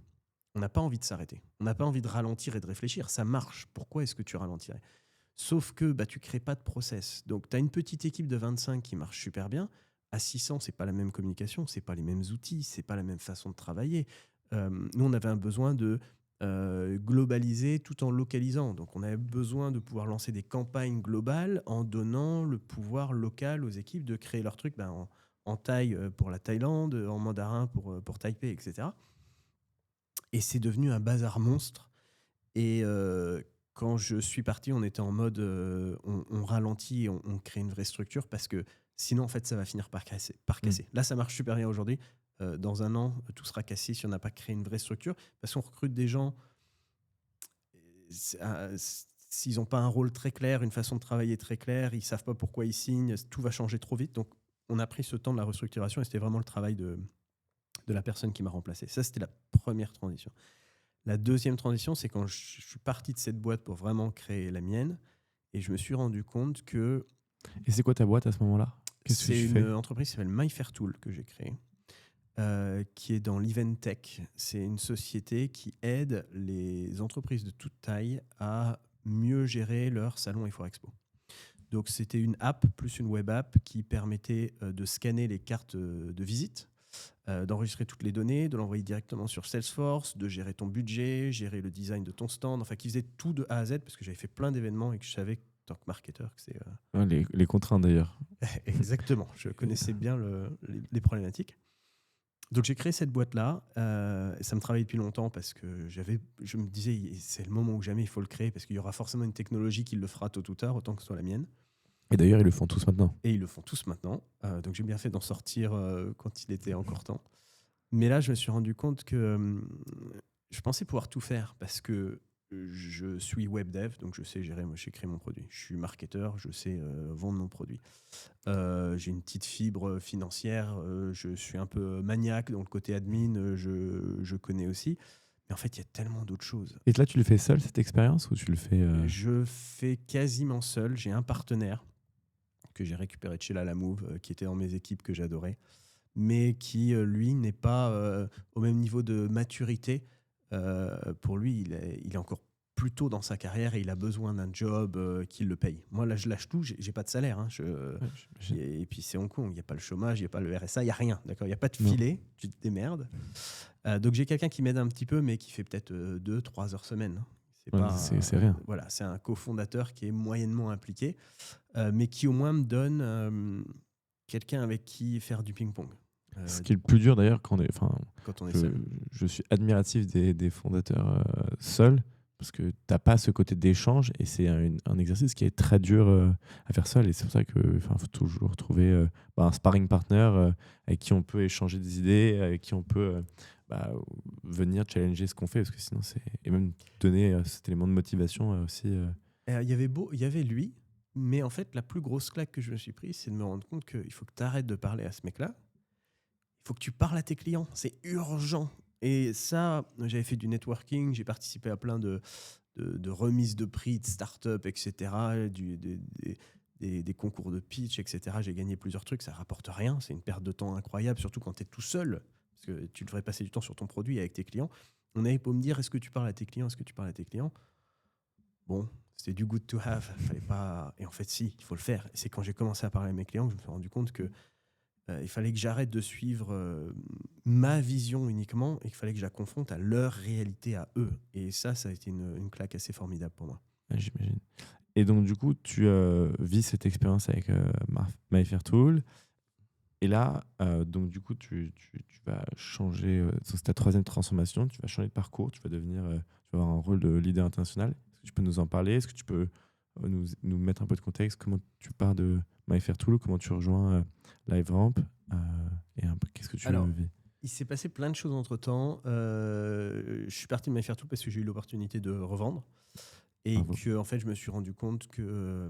on n'a pas envie de s'arrêter. On n'a pas envie de ralentir et de réfléchir. Ça marche. Pourquoi est-ce que tu ralentirais? Sauf que tu ne crées pas de process. Donc, tu as une petite équipe de 25 qui marche super bien. À 600, ce n'est pas la même communication, ce n'est pas les mêmes outils, ce n'est pas la même façon de travailler. Nous, on avait un besoin de globaliser tout en localisant. Donc, on avait besoin de pouvoir lancer des campagnes globales en donnant le pouvoir local aux équipes de créer leurs trucs en thaï pour la Thaïlande, en mandarin pour Taipei, etc. Et c'est devenu un bazar monstre. Et quand je suis parti, on était en mode on ralentit, on crée une vraie structure parce que sinon, en fait, ça va finir par casser. Là, ça marche super bien aujourd'hui. Dans un an, tout sera cassé si on n'a pas créé une vraie structure. Parce qu'on recrute des gens, s'ils n'ont pas un rôle très clair, une façon de travailler très claire, ils ne savent pas pourquoi ils signent, tout va changer trop vite. Donc, on a pris ce temps de la restructuration et c'était vraiment le travail de la personne qui m'a remplacé. Ça, c'était la première transition. La deuxième transition, c'est quand je suis parti de cette boîte pour vraiment créer la mienne et je me suis rendu compte que... Et c'est quoi ta boîte à ce moment-là? C'est une entreprise qui s'appelle MyFairTool que j'ai créée. Qui est dans l'event tech. C'est une société qui aide les entreprises de toute taille à mieux gérer leur salon et foire expo. Donc, c'était une app plus une web app qui permettait de scanner les cartes de visite, d'enregistrer toutes les données, de l'envoyer directement sur Salesforce, de gérer ton budget, gérer le design de ton stand, enfin qui faisait tout de A à Z parce que j'avais fait plein d'événements et que je savais tant que marketeur que c'est... Les contraintes d'ailleurs. Exactement, je connaissais bien les problématiques. Donc j'ai créé cette boîte-là, ça me travaillait depuis longtemps parce que je me disais c'est le moment où jamais il faut le créer parce qu'il y aura forcément une technologie qui le fera tôt ou tard, autant que ce soit la mienne. Et d'ailleurs, ils le font tous maintenant. Et ils le font tous maintenant, donc j'ai bien fait d'en sortir quand il était encore temps. Mais là je me suis rendu compte que je pensais pouvoir tout faire parce que je suis web dev, donc je sais gérer, moi j'ai créé mon produit. Je suis marketeur, je sais vendre mon produit. J'ai une petite fibre financière, je suis un peu maniaque, donc le côté admin, je connais aussi. Mais en fait, il y a tellement d'autres choses. Et là, tu le fais seul, cette expérience, ou tu le fais... Je fais quasiment seul. J'ai un partenaire que j'ai récupéré de chez Lalamove, qui était dans mes équipes, que j'adorais, mais qui, lui, n'est pas au même niveau de maturité. Pour lui, il est encore plus tôt dans sa carrière et il a besoin d'un job qui le paye. Moi, là, je lâche tout, j'ai pas de salaire. Hein, et puis, c'est Hong Kong, il n'y a pas le chômage, il n'y a pas le RSA, il n'y a rien. D'accord, il n'y a pas de filet, tu te démerdes. Donc, j'ai quelqu'un qui m'aide un petit peu, mais qui fait peut-être 2-3 heures semaine. Hein. C'est rien. Voilà, c'est un cofondateur qui est moyennement impliqué, mais qui au moins me donne quelqu'un avec qui faire du ping-pong. Ce qui est le plus dur d'ailleurs quand on est seul. Je suis admiratif des fondateurs seuls parce que tu n'as pas ce côté d'échange et c'est un exercice qui est très dur à faire seul. Et c'est pour ça qu'il faut toujours trouver un sparring partner avec qui on peut échanger des idées, avec qui on peut venir challenger ce qu'on fait parce que sinon et même donner cet élément de motivation aussi. Il y avait lui, mais en fait la plus grosse claque que je me suis prise, c'est de me rendre compte qu'il faut que tu arrêtes de parler à ce mec-là. Il faut que tu parles à tes clients, c'est urgent. Et ça, j'avais fait du networking, j'ai participé à plein de remises de prix, de start-up, etc., des concours de pitch, etc. J'ai gagné plusieurs trucs, ça rapporte rien, c'est une perte de temps incroyable, surtout quand tu es tout seul, parce que tu devrais passer du temps sur ton produit et avec tes clients. On avait pour me dire, est-ce que tu parles à tes clients, est-ce que tu parles à tes clients ? Bon, c'était du good to have, fallait pas... Et en fait, si, il faut le faire. Et c'est quand j'ai commencé à parler à mes clients que je me suis rendu compte que il fallait que j'arrête de suivre ma vision uniquement et qu'il fallait que je la confronte à leur réalité à eux. Et ça a été une claque assez formidable pour moi. Ouais, j'imagine. Et donc, du coup, tu vis cette expérience avec MyFairTool. Et là, donc, du coup, tu vas changer. C'est ta troisième transformation. Tu vas changer de parcours. Tu vas avoir un rôle de leader international. Est-ce que tu peux nous en parler ? Est-ce que tu peux nous mettre un peu de contexte ? Comment tu pars de MyFairTool ? Comment tu rejoins LiveRamp et un peu qu'est-ce que tu vis ? Il s'est passé plein de choses entre-temps. Je suis parti de MyFairTool parce que j'ai eu l'opportunité de revendre. Et que, en fait, je me suis rendu compte que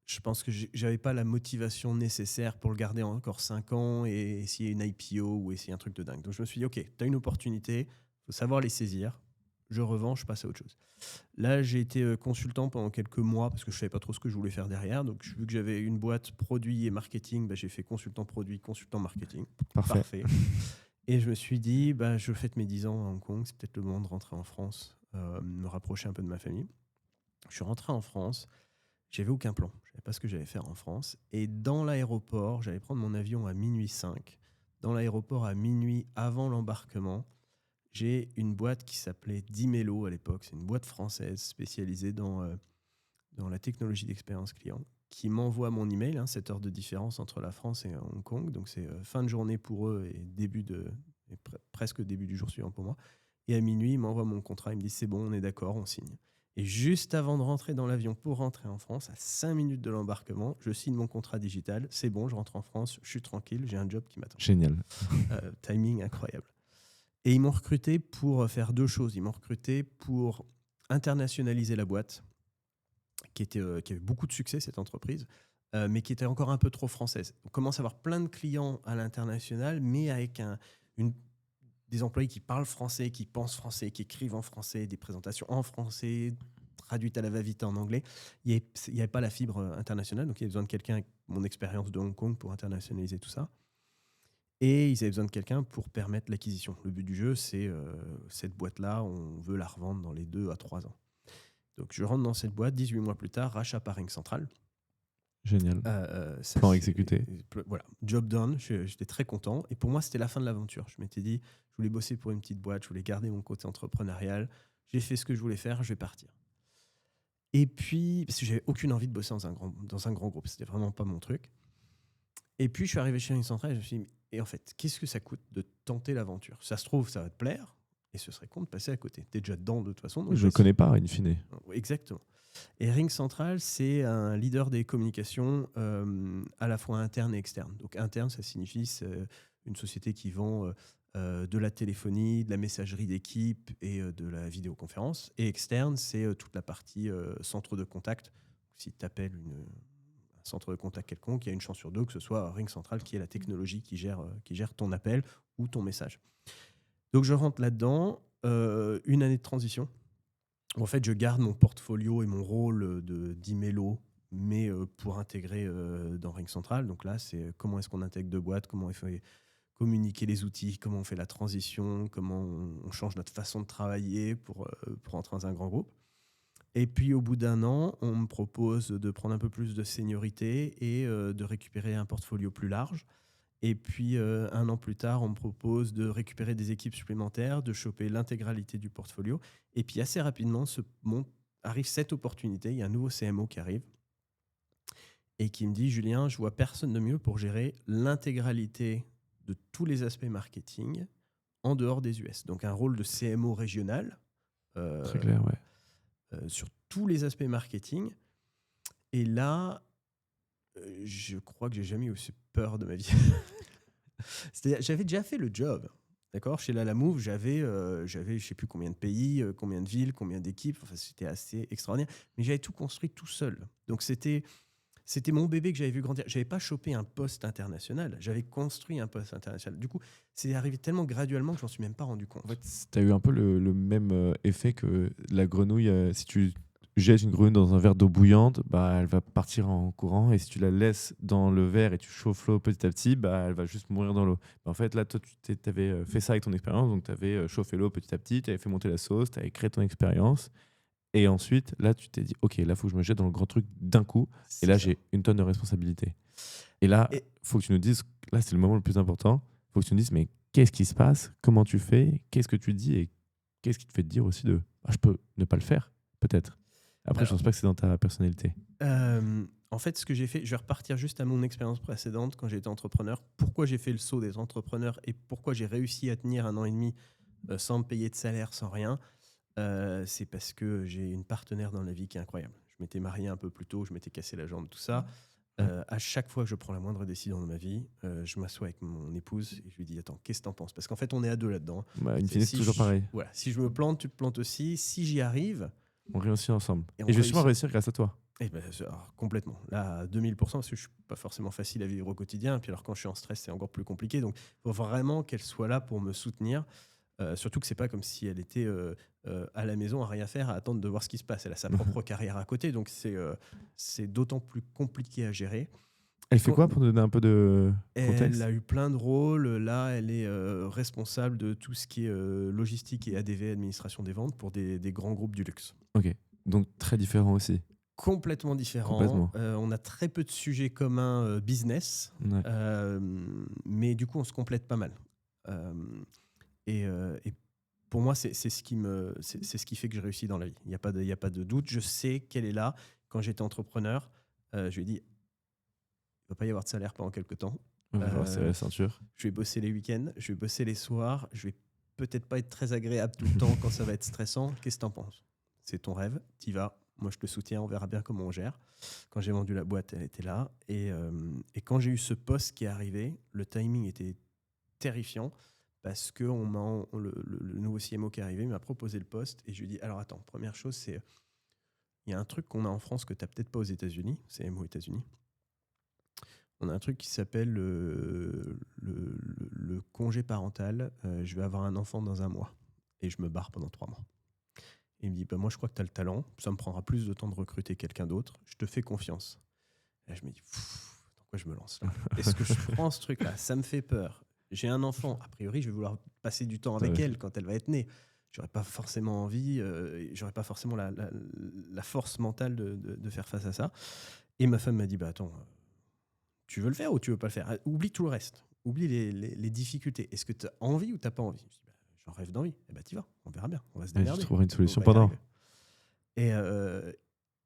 je pense que j'avais pas la motivation nécessaire pour le garder encore 5 ans et essayer une IPO ou essayer un truc de dingue. Donc, je me suis dit, OK, tu as une opportunité, il faut savoir les saisir. Je revends, je passe à autre chose. Là, j'ai été consultant pendant quelques mois parce que je ne savais pas trop ce que je voulais faire derrière. Donc, vu que j'avais une boîte produit et marketing, j'ai fait consultant produit, consultant marketing. Parfait. Et je me suis dit, je fête mes 10 ans à Hong Kong, c'est peut-être le moment de rentrer en France, me rapprocher un peu de ma famille. Je suis rentré en France, j'avais aucun plan. Je ne savais pas ce que j'allais faire en France. Et dans l'aéroport, j'allais prendre mon avion à minuit 5. Dans l'aéroport, à minuit, avant l'embarquement, j'ai une boîte qui s'appelait Dimelo à l'époque. C'est une boîte française spécialisée dans la technologie d'expérience client qui m'envoie mon email, 7 heures de différence entre la France et Hong Kong. Donc, c'est fin de journée pour eux et presque début du jour suivant pour moi. Et à minuit, ils m'envoient mon contrat. Ils me disent c'est bon, on est d'accord, on signe. Et juste avant de rentrer dans l'avion pour rentrer en France, à 5 minutes de l'embarquement, je signe mon contrat digital. C'est bon, je rentre en France, je suis tranquille, j'ai un job qui m'attend. Génial. Timing incroyable. Et ils m'ont recruté pour faire 2 choses. Ils m'ont recruté pour internationaliser la boîte, qui avait beaucoup de succès, cette entreprise, mais qui était encore un peu trop française. On commence à avoir plein de clients à l'international, mais avec des employés qui parlent français, qui pensent français, qui écrivent en français, des présentations en français, traduites à la va-vite en anglais. Il n'y avait pas la fibre internationale, donc il y avait besoin de quelqu'un avec mon expérience de Hong Kong pour internationaliser tout ça. Et ils avaient besoin de quelqu'un pour permettre l'acquisition. Le but du jeu, c'est cette boîte-là, on veut la revendre dans les 2 à 3 ans. Donc je rentre dans cette boîte, 18 mois plus tard, rachat par Ring Central. Génial. Plan exécuté. Voilà, job done, j'étais très content. Et pour moi, c'était la fin de l'aventure. Je m'étais dit, je voulais bosser pour une petite boîte, je voulais garder mon côté entrepreneurial. J'ai fait ce que je voulais faire, je vais partir. Et puis, parce que j'avais aucune envie de bosser dans un grand groupe, c'était vraiment pas mon truc. Et puis, je suis arrivé chez Ring Central et je me suis dit, et en fait, qu'est-ce que ça coûte de tenter l'aventure? Ça se trouve, ça va te plaire, et ce serait con de passer à côté. T'es déjà dedans de toute façon. Donc Je ne connais pas, in fine. Exactement. Et Ring Central, c'est un leader des communications à la fois interne et externe. Donc interne, ça signifie c'est une société qui vend de la téléphonie, de la messagerie d'équipe et de la vidéoconférence. Et externe, c'est toute la partie centre de contact. Si tu appelles un centre de contact quelconque, il y a une chance sur deux que ce soit Ring Central qui est la technologie qui gère ton appel ou ton message. Donc je rentre là-dedans, une année de transition. En fait, je garde mon portfolio et mon rôle d'Imelo, mais pour intégrer dans Ring Central. Donc là, c'est comment est-ce qu'on intègre deux boîtes, comment il faut communiquer les outils, comment on fait la transition, comment on change notre façon de travailler pour entrer dans un grand groupe. Et puis, au bout d'un an, on me propose de prendre un peu plus de seniorité et de récupérer un portfolio plus large. Et puis, un an plus tard, on me propose de récupérer des équipes supplémentaires, de choper l'intégralité du portfolio. Et puis, assez rapidement, arrive cette opportunité. Il y a un nouveau CMO qui arrive et qui me dit, Julien, je vois personne de mieux pour gérer l'intégralité de tous les aspects marketing en dehors des US. Donc, un rôle de CMO régional Très clair, ouais. sur tous les aspects marketing. Et là, je crois que j'ai jamais eu aussi peur de ma vie. J'avais déjà fait le job. D'accord, chez Lalamove, j'avais je ne sais plus combien de pays, combien de villes, combien d'équipes. Enfin, c'était assez extraordinaire. Mais j'avais tout construit tout seul. Donc, c'était mon bébé que j'avais vu grandir. Je n'avais pas chopé un poste international. J'avais construit un poste international. Du coup, c'est arrivé tellement graduellement que je m'en suis même pas rendu compte. En fait, tu as eu un peu le même effet que la grenouille. Si tu jettes une grenouille dans un verre d'eau bouillante, bah, elle va partir en courant. Et si tu la laisses dans le verre et tu chauffes l'eau petit à petit, bah, elle va juste mourir dans l'eau. Bah, en fait, là, toi, tu avais fait ça avec ton expérience. Donc, tu avais chauffé l'eau petit à petit, tu avais fait monter la sauce, tu avais créé ton expérience. Et ensuite, là, tu t'es dit, OK, là, il faut que je me jette dans le grand truc d'un coup. Et là, j'ai une tonne de responsabilité. Et là, il faut que tu nous dises, là, c'est le moment le plus important. Il faut que tu nous dises, mais qu'est-ce qui se passe? Comment tu fais? Qu'est-ce que tu dis? Et qu'est-ce qui te fait te dire aussi de, je peux ne pas le faire, peut-être. Après, je ne pense pas que c'est dans ta personnalité. En fait, ce que j'ai fait, je vais repartir juste à mon expérience précédente quand j'étais entrepreneur. Pourquoi j'ai fait le saut d'être entrepreneur et pourquoi j'ai réussi à tenir 1 an et demi sans me payer de salaire, sans rien. C'est parce que j'ai une partenaire dans la vie qui est incroyable. Je m'étais marié un peu plus tôt, je m'étais cassé la jambe, tout ça. À chaque fois que je prends la moindre décision dans ma vie, je m'assois avec mon épouse et je lui dis, attends, qu'est-ce que t'en penses? Parce qu'en fait, on est à deux là-dedans. Bah, in fine, c'est toujours pareil. Voilà, si je me plante, tu te plantes aussi. Si j'y arrive... On réussit ensemble. Et je vais sûrement réussir grâce à toi. Eh ben, alors, complètement. Là, à 2000%, parce que je ne suis pas forcément facile à vivre au quotidien. Et puis alors, quand je suis en stress, c'est encore plus compliqué. Donc, il faut vraiment qu'elle soit là pour me soutenir. Surtout que c'est pas comme si elle était à la maison à rien faire, à attendre de voir ce qui se passe. Elle a sa propre carrière à côté, donc c'est d'autant plus compliqué à gérer. Elle fait quoi pour donner un peu de contexte? Elle a eu plein de rôles. Là, elle est responsable de tout ce qui est logistique et ADV, administration des ventes, pour des grands groupes du luxe. Ok, donc très différent aussi. Complètement différent. Complètement. On a très peu de sujets communs business, Ouais. mais du coup, on se complète pas mal. Et pour moi, c'est ce qui fait que j'ai réussi dans la vie. Il n'y a pas de doute. Je sais qu'elle est là. Quand j'étais entrepreneur, je lui ai dit, il ne va pas y avoir de salaire pendant quelques temps. On va voir, c'est la ceinture. Je vais bosser les week-ends, je vais bosser les soirs. Je vais peut-être pas être très agréable tout le temps quand ça va être stressant. Qu'est-ce que tu en penses? C'est ton rêve, t'y vas. Moi, je te soutiens, on verra bien comment on gère. Quand j'ai vendu la boîte, elle était là. Et quand j'ai eu ce poste qui est arrivé, le timing était terrifiant parce que le nouveau CMO qui est arrivé m'a proposé le poste et je lui ai dit, alors attends, première chose, c'est il y a un truc qu'on a en France que tu n'as peut-être pas aux États-Unis, CMO aux États-Unis. On a un truc qui s'appelle le congé parental. Je vais avoir un enfant dans 1 mois et je me barre pendant 3 mois. Et il me dit, bah, moi je crois que tu as le talent, ça me prendra plus de temps de recruter quelqu'un d'autre, je te fais confiance. Et là, je me dis, dans quoi je me lance là? Est-ce que je prends ce truc-là? Ça me fait peur. J'ai un enfant, a priori je vais vouloir passer du temps avec elle quand elle va être née. J'aurais pas forcément envie, j'aurais pas forcément la force mentale de faire face à ça. Et ma femme m'a dit, bah attends, tu veux le faire ou tu veux pas le faire? Oublie tout le reste, oublie les difficultés. Est-ce que tu as envie ou tu n'as pas envie? Je dis, bah, j'en rêve d'envie. Eh ben, t'y vas, on verra bien, on va se démerder. Tu trouveras une solution pendant. Et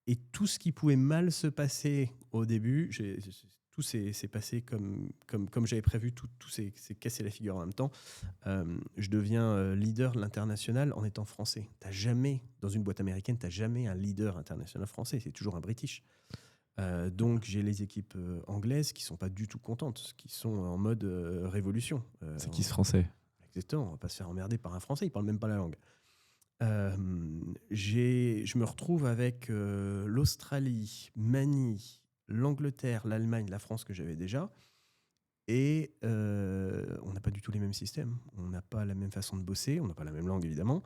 Et tout ce qui pouvait mal se passer au début, tout s'est passé comme j'avais prévu, tout s'est cassé la figure en même temps. Je deviens leader de l'international en étant français. T'as jamais, dans une boîte américaine, tu n'as jamais un leader international français, c'est toujours un British. Donc j'ai les équipes anglaises qui ne sont pas du tout contentes, qui sont en mode révolution. C'est qui ce français? Exactement, on ne va pas se faire emmerder par un français, il ne parle même pas la langue. Je me retrouve avec l'Australie, Mani, l'Angleterre, l'Allemagne, la France que j'avais déjà. Et on n'a pas du tout les mêmes systèmes. On n'a pas la même façon de bosser. On n'a pas la même langue, évidemment.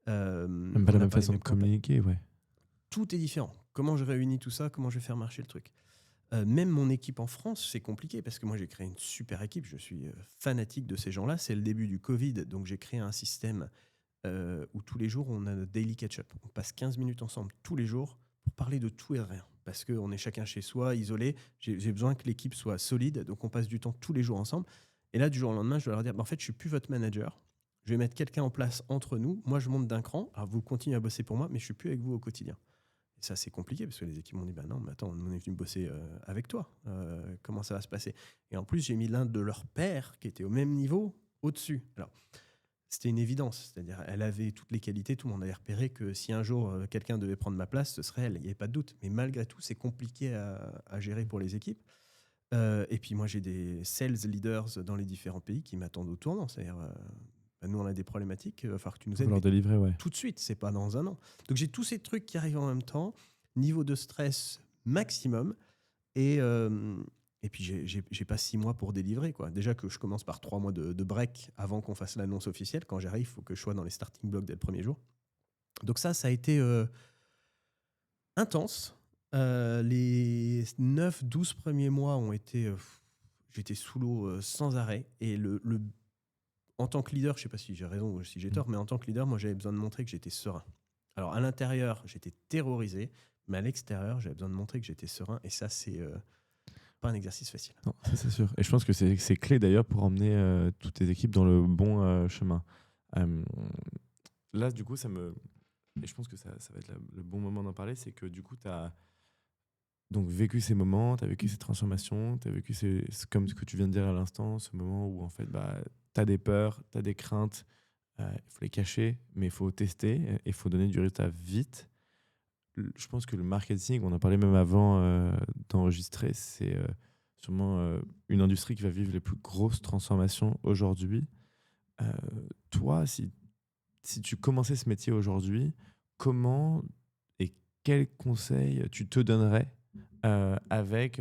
Même pas la même façon de communiquer, ouais. Tout est différent. Comment je réunis tout ça? Comment je vais faire marcher le truc? Même mon équipe en France, c'est compliqué parce que moi, j'ai créé une super équipe. Je suis fanatique de ces gens-là. C'est le début du Covid. Donc, j'ai créé un système où tous les jours, on a notre daily catch-up. On passe 15 minutes ensemble tous les jours pour parler de tout et de rien. Parce qu'on est chacun chez soi, isolé. J'ai besoin que l'équipe soit solide. Donc, on passe du temps tous les jours ensemble. Et là, du jour au lendemain, je dois leur dire, en fait, je ne suis plus votre manager. Je vais mettre quelqu'un en place entre nous. Moi, je monte d'un cran. Alors, vous continuez à bosser pour moi, mais je ne suis plus avec vous au quotidien. Et ça, c'est compliqué parce que les équipes m'ont dit, non, mais attends, on est venu bosser avec toi. Comment ça va se passer? Et en plus, j'ai mis l'un de leurs pairs qui était au même niveau au-dessus. Alors, c'était une évidence, c'est-à-dire elle avait toutes les qualités, tout le monde avait repéré que si un jour quelqu'un devait prendre ma place, ce serait elle, il n'y avait pas de doute. Mais malgré tout, c'est compliqué à gérer pour les équipes. Et puis moi, j'ai des sales leaders dans les différents pays qui m'attendent au tournant, c'est-à-dire nous, on a des problématiques, il va falloir que tu nous aides leur délivrer, ouais. tout de suite, c'est pas dans un an. Donc j'ai tous ces trucs qui arrivent en même temps, niveau de stress maximum, et puis, j'ai pas 6 mois pour délivrer, quoi. Déjà que je commence par 3 mois de break avant qu'on fasse l'annonce officielle. Quand j'arrive, il faut que je sois dans les starting blocks dès le premier jour. Donc ça a été intense. Les 9-12 premiers mois ont été... j'étais sous l'eau sans arrêt. Et en tant que leader, je sais pas si j'ai raison ou si j'ai tort, mais en tant que leader, moi, j'avais besoin de montrer que j'étais serein. Alors, à l'intérieur, j'étais terrorisé, mais à l'extérieur, j'avais besoin de montrer que j'étais serein. Et ça, c'est... pas un exercice facile. Non, ça, c'est sûr. Et je pense que c'est clé d'ailleurs pour emmener toutes tes équipes dans le bon chemin. Là, du coup, et je pense que ça va être le bon moment d'en parler, c'est que du coup, tu as donc vécu ces moments, tu as vécu ces transformations, tu as vécu comme ce que tu viens de dire à l'instant, ce moment où en fait, tu as des peurs, tu as des craintes, il faut les cacher, mais il faut tester, il faut donner du résultat vite. Je pense que le marketing, on en parlait même avant d'enregistrer, c'est sûrement une industrie qui va vivre les plus grosses transformations aujourd'hui. Toi, si tu commençais ce métier aujourd'hui, comment et quels conseils tu te donnerais avec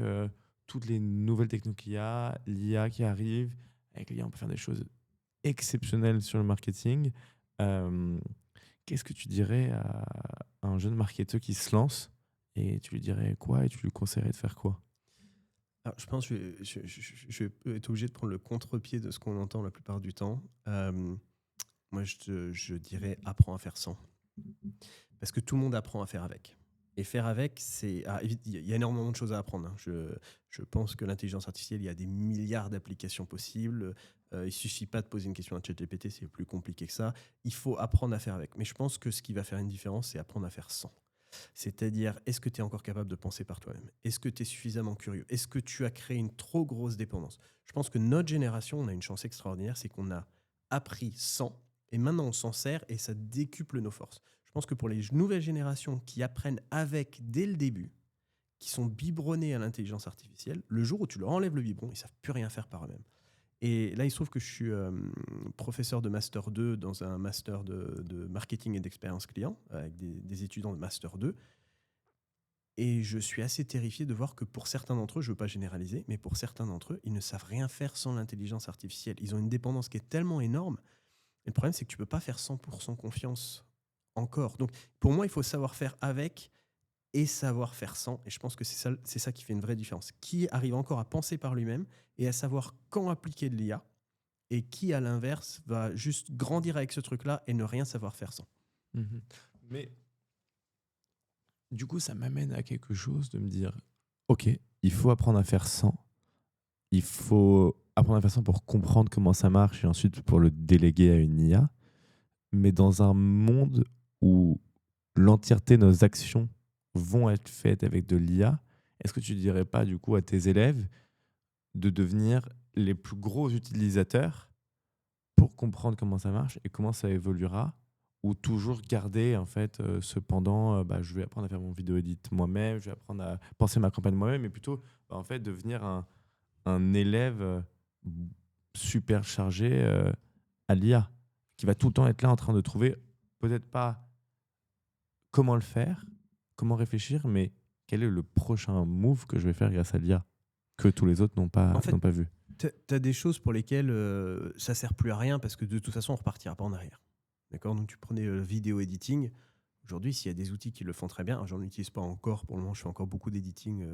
toutes les nouvelles technos qu'il y a, l'IA qui arrive? Avec l'IA, on peut faire des choses exceptionnelles sur le marketing. Qu'est-ce que tu dirais à un jeune marketeur qui se lance et tu lui dirais quoi et tu lui conseillerais de faire quoi? Alors, je pense que je vais être obligé de prendre le contre-pied de ce qu'on entend la plupart du temps. Moi, je dirais apprends à faire sans. Parce que tout le monde apprend à faire avec. Et faire avec, il y a énormément de choses à apprendre. Hein. Je pense que l'intelligence artificielle, il y a des milliards d'applications possibles. Il ne suffit pas de poser une question à ChatGPT, c'est plus compliqué que ça. Il faut apprendre à faire avec. Mais je pense que ce qui va faire une différence, c'est apprendre à faire sans. C'est-à-dire, est-ce que tu es encore capable de penser par toi-même? Est-ce que tu es suffisamment curieux? Est-ce que tu as créé une trop grosse dépendance? Je pense que notre génération, on a une chance extraordinaire, c'est qu'on a appris sans, et maintenant on s'en sert et ça décuple nos forces. Je pense que pour les nouvelles générations qui apprennent avec dès le début, qui sont biberonnés à l'intelligence artificielle, le jour où tu leur enlèves le biberon, ils ne savent plus rien faire par eux-mêmes. Et là, il se trouve que je suis professeur de Master 2 dans un Master de marketing et d'expérience client, avec des étudiants de Master 2. Et je suis assez terrifié de voir que pour certains d'entre eux, je ne veux pas généraliser, mais pour certains d'entre eux, ils ne savent rien faire sans l'intelligence artificielle. Ils ont une dépendance qui est tellement énorme. Et le problème, c'est que tu ne peux pas faire 100% confiance encore. Donc, pour moi, il faut savoir faire avec et savoir faire sans. Et je pense que c'est ça qui fait une vraie différence. Qui arrive encore à penser par lui-même et à savoir quand appliquer de l'IA, et qui, à l'inverse, va juste grandir avec ce truc-là et ne rien savoir faire sans. Mmh. Mais du coup, ça m'amène à quelque chose de me dire, ok, il faut apprendre à faire sans. Il faut apprendre à faire sans pour comprendre comment ça marche et ensuite pour le déléguer à une IA. Mais dans un monde où l'entièreté de nos actions vont être faites avec de l'IA, est-ce que tu dirais pas du coup à tes élèves de devenir les plus gros utilisateurs pour comprendre comment ça marche et comment ça évoluera, ou toujours garder en fait cependant je vais apprendre à faire mon vidéo edit moi-même, je vais apprendre à penser ma campagne moi-même, mais plutôt en fait devenir un élève super chargé à l'IA, qui va tout le temps être là en train de trouver peut-être pas comment le faire, comment réfléchir, mais quel est le prochain move que je vais faire grâce à l'IA que tous les autres En fait, n'ont pas vu. tu as des choses pour lesquelles ça sert plus à rien parce que de toute façon, on repartira pas en arrière. D'accord. Donc, tu prenais vidéo editing. Aujourd'hui, s'il y a des outils qui le font très bien, alors, j'en utilise pas encore. Pour le moment, je fais encore beaucoup d'editing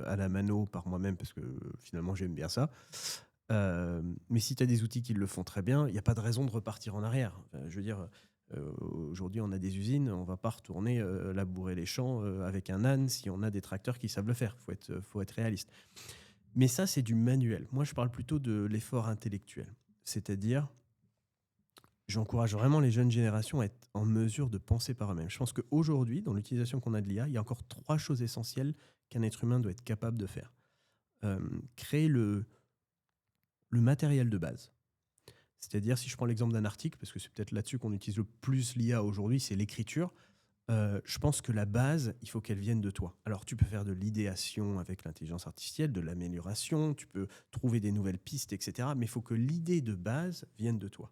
à la mano par moi-même parce que finalement, j'aime bien ça. Mais si tu as des outils qui le font très bien, il n'y a pas de raison de repartir en arrière. Je veux dire, aujourd'hui, on a des usines, on va pas retourner labourer les champs avec un âne si on a des tracteurs qui savent le faire. Faut être réaliste. Mais ça, c'est du manuel. Moi, je parle plutôt de l'effort intellectuel. C'est-à-dire, j'encourage vraiment les jeunes générations à être en mesure de penser par eux-mêmes. Je pense qu'aujourd'hui, dans l'utilisation qu'on a de l'IA, il y a encore 3 choses essentielles qu'un être humain doit être capable de faire. Créer le matériel de base. C'est-à-dire, si je prends l'exemple d'un article, parce que c'est peut-être là-dessus qu'on utilise le plus l'IA aujourd'hui, c'est l'écriture. Je pense que la base, il faut qu'elle vienne de toi. Alors, tu peux faire de l'idéation avec l'intelligence artificielle, de l'amélioration, tu peux trouver des nouvelles pistes, etc. Mais il faut que l'idée de base vienne de toi.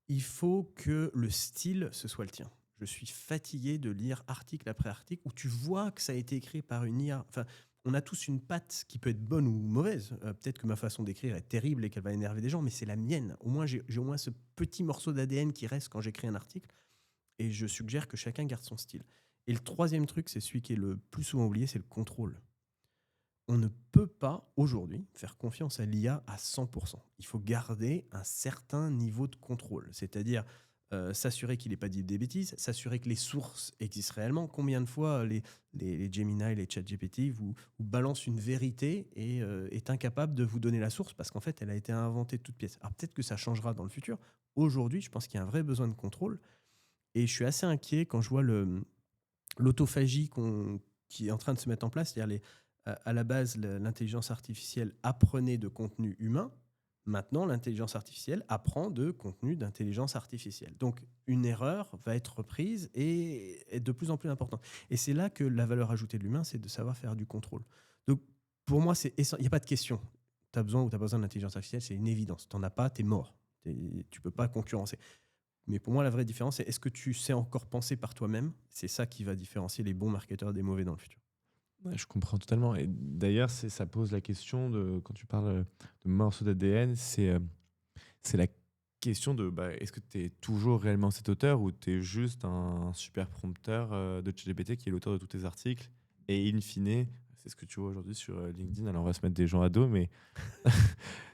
Il faut que le style, ce soit le tien. Je suis fatigué de lire article après article où tu vois que ça a été écrit par une IA. Enfin, on a tous une patte qui peut être bonne ou mauvaise. Peut-être que ma façon d'écrire est terrible et qu'elle va énerver des gens, mais c'est la mienne. Au moins, j'ai au moins ce petit morceau d'ADN qui reste quand j'écris un article. Et je suggère que chacun garde son style. Et le troisième truc, c'est celui qui est le plus souvent oublié, c'est le contrôle. On ne peut pas, aujourd'hui, faire confiance à l'IA à 100%. Il faut garder un certain niveau de contrôle. C'est-à-dire s'assurer qu'il n'ait pas dit des bêtises, s'assurer que les sources existent réellement. Combien de fois les Gemini, les ChatGPT vous balancent une vérité et est incapable de vous donner la source parce qu'en fait, elle a été inventée de toutes pièces. Alors peut-être que ça changera dans le futur. Aujourd'hui, je pense qu'il y a un vrai besoin de contrôle. Et je suis assez inquiet quand je vois l'autophagie qui est en train de se mettre en place. C'est-à-dire, à la base, l'intelligence artificielle apprenait de contenu humain. Maintenant, l'intelligence artificielle apprend de contenu d'intelligence artificielle. Donc, une erreur va être reprise et est de plus en plus importante. Et c'est là que la valeur ajoutée de l'humain, c'est de savoir faire du contrôle. Donc, pour moi, il n'y a pas de question. Tu as besoin ou tu n'as pas besoin d'intelligence artificielle, c'est une évidence. Tu n'en as pas, tu es mort. Tu ne peux pas concurrencer. Mais pour moi, la vraie différence, c'est est-ce que tu sais encore penser par toi-même? C'est ça qui va différencier les bons marketeurs des mauvais dans le futur. Ouais, je comprends totalement. Et d'ailleurs, ça pose la question de, quand tu parles de morceaux d'ADN, c'est la question de est-ce que tu es toujours réellement cet auteur ou tu es juste un super prompteur de ChatGPT qui est l'auteur de tous tes articles. Et in fine, c'est ce que tu vois aujourd'hui sur LinkedIn. Alors, on va se mettre des gens à dos, mais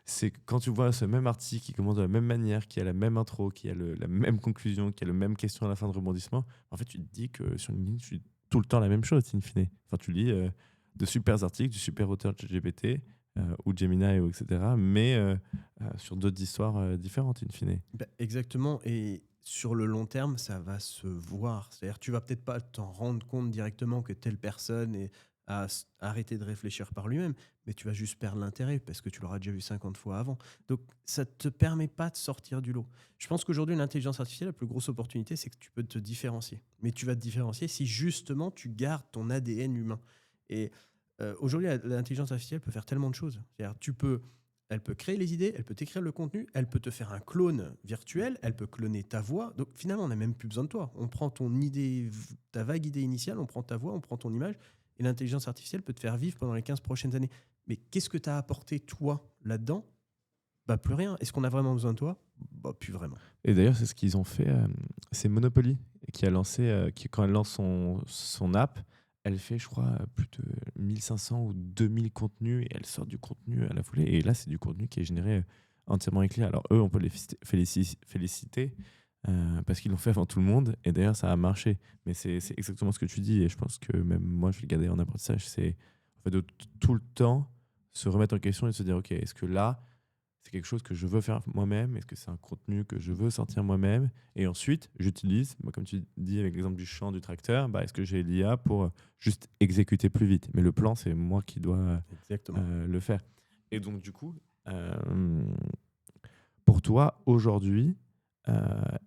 c'est que quand tu vois ce même article qui commence de la même manière, qui a la même intro, qui a la même conclusion, qui a la même question à la fin de rebondissement, en fait, tu te dis que sur LinkedIn, tu dis tout le temps la même chose, in fine. Enfin, tu lis de super articles, du super auteur de ChatGPT ou Gemini, ou etc., mais sur d'autres histoires différentes, in fine. Exactement. Et sur le long terme, ça va se voir. C'est-à-dire, tu vas peut-être pas t'en rendre compte directement que telle personne a arrêté de réfléchir par lui-même, mais tu vas juste perdre l'intérêt parce que tu l'auras déjà vu 50 fois avant. Donc, ça te permet pas de sortir du lot. Je pense qu'aujourd'hui, l'intelligence artificielle, la plus grosse opportunité, c'est que tu peux te différencier. Mais tu vas te différencier si justement tu gardes ton ADN humain. Et aujourd'hui, l'intelligence artificielle peut faire tellement de choses. C'est-à-dire, elle peut créer les idées, elle peut t'écrire le contenu, elle peut te faire un clone virtuel, elle peut cloner ta voix. Donc finalement, on n'a même plus besoin de toi. On prend ton idée, ta vague idée initiale, on prend ta voix, on prend ton image, et l'intelligence artificielle peut te faire vivre pendant les 15 prochaines années. Mais qu'est-ce que tu as apporté, toi, là-dedans? Plus rien. Est-ce qu'on a vraiment besoin de toi? Plus vraiment. Et d'ailleurs, c'est ce qu'ils ont fait. C'est Monopoly qui a lancé, quand elle lance son app, elle fait, je crois, plus de 1500 ou 2000 contenus et elle sort du contenu à la foulée. Et là, c'est du contenu qui est généré entièrement avec l'IA. Alors, eux, on peut les féliciter parce qu'ils l'ont fait avant tout le monde. Et d'ailleurs, ça a marché. Mais c'est exactement ce que tu dis. Et je pense que même moi, je vais le garder en apprentissage. C'est en fait de tout le temps se remettre en question et se dire, OK, est-ce que là, c'est quelque chose que je veux faire moi-même? Est-ce que c'est un contenu que je veux sortir moi-même? Et ensuite, j'utilise, moi, comme tu dis avec l'exemple du champ du tracteur, est-ce que j'ai l'IA pour juste exécuter plus vite? Mais le plan, c'est moi qui dois Exactement. le faire. Et donc, du coup, euh, pour toi, aujourd'hui,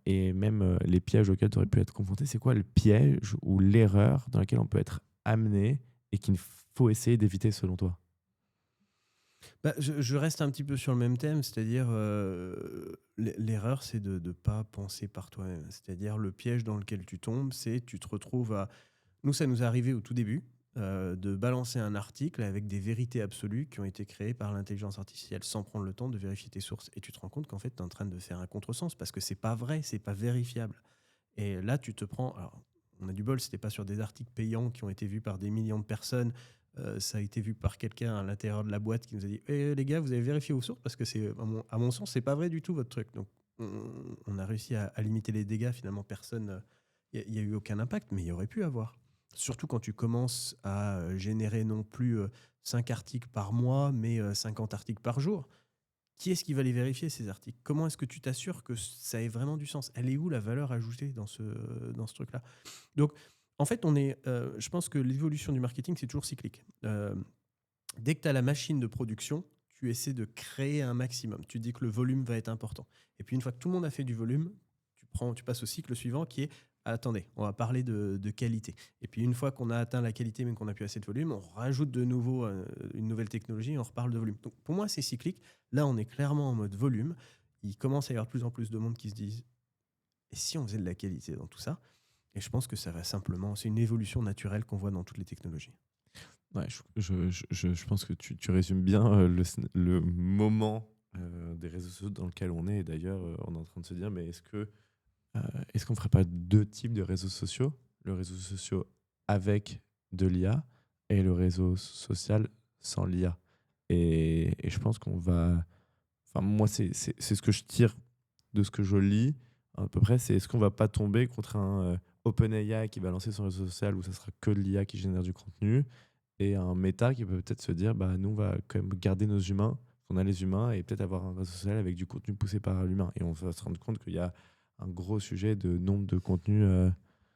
et même les pièges auxquels tu aurais pu être confronté, c'est quoi le piège ou l'erreur dans laquelle on peut être amené et qu'il faut essayer d'éviter selon toi? Je reste un petit peu sur le même thème, c'est-à-dire l'erreur, c'est de ne pas penser par toi-même. C'est-à-dire le piège dans lequel tu tombes, c'est tu te retrouves à... Nous, ça nous est arrivé au tout début de balancer un article avec des vérités absolues qui ont été créées par l'intelligence artificielle sans prendre le temps de vérifier tes sources. Et tu te rends compte qu'en fait, tu es en train de faire un contresens parce que c'est pas vrai, c'est pas vérifiable. Et là, tu te prends... Alors, on a du bol, c'était pas sur des articles payants qui ont été vus par des millions de personnes. Ça a été vu par quelqu'un à l'intérieur de la boîte qui nous a dit les gars, vous avez vérifié vos sources parce que c'est, à mon sens, c'est pas vrai du tout votre truc. Donc, on a réussi à limiter les dégâts. Finalement, personne, il n'y a eu aucun impact, mais il y aurait pu avoir. Surtout quand tu commences à générer non plus 5 articles par mois, mais 50 articles par jour. Qui est-ce qui va les vérifier, ces articles? Comment est-ce que tu t'assures que ça ait vraiment du sens? Elle est où la valeur ajoutée dans ce truc-là? Donc, en fait, je pense que l'évolution du marketing, c'est toujours cyclique. Dès que tu as la machine de production, tu essaies de créer un maximum. Tu dis que le volume va être important. Et puis, une fois que tout le monde a fait du volume, tu passes au cycle suivant qui est attendez, on va parler de qualité. Et puis, une fois qu'on a atteint la qualité, mais qu'on n'a plus assez de volume, on rajoute de nouveau une nouvelle technologie et on reparle de volume. Donc, pour moi, c'est cyclique. Là, on est clairement en mode volume. Il commence à y avoir de plus en plus de monde qui se disent et si on faisait de la qualité dans tout ça? Et je pense que ça va simplement, c'est une évolution naturelle qu'on voit dans toutes les technologies. Ouais, je pense que tu résumes bien le moment des réseaux sociaux dans lequel on est. Et d'ailleurs, on est en train de se dire, mais est-ce qu'on ne ferait pas deux types de réseaux sociaux? Le réseau social avec de l'IA et le réseau social sans l'IA. Et je pense qu'on va... Enfin, moi, c'est ce que je tire de ce que je lis, à peu près, c'est est-ce qu'on va pas tomber contre un OpenAI qui va lancer son réseau social où ça sera que de l'IA qui génère du contenu et un Meta qui peut peut-être se dire nous on va quand même garder nos humains, on a les humains et peut-être avoir un réseau social avec du contenu poussé par l'humain. Et on va se rendre compte qu'il y a un gros sujet de nombre de contenus.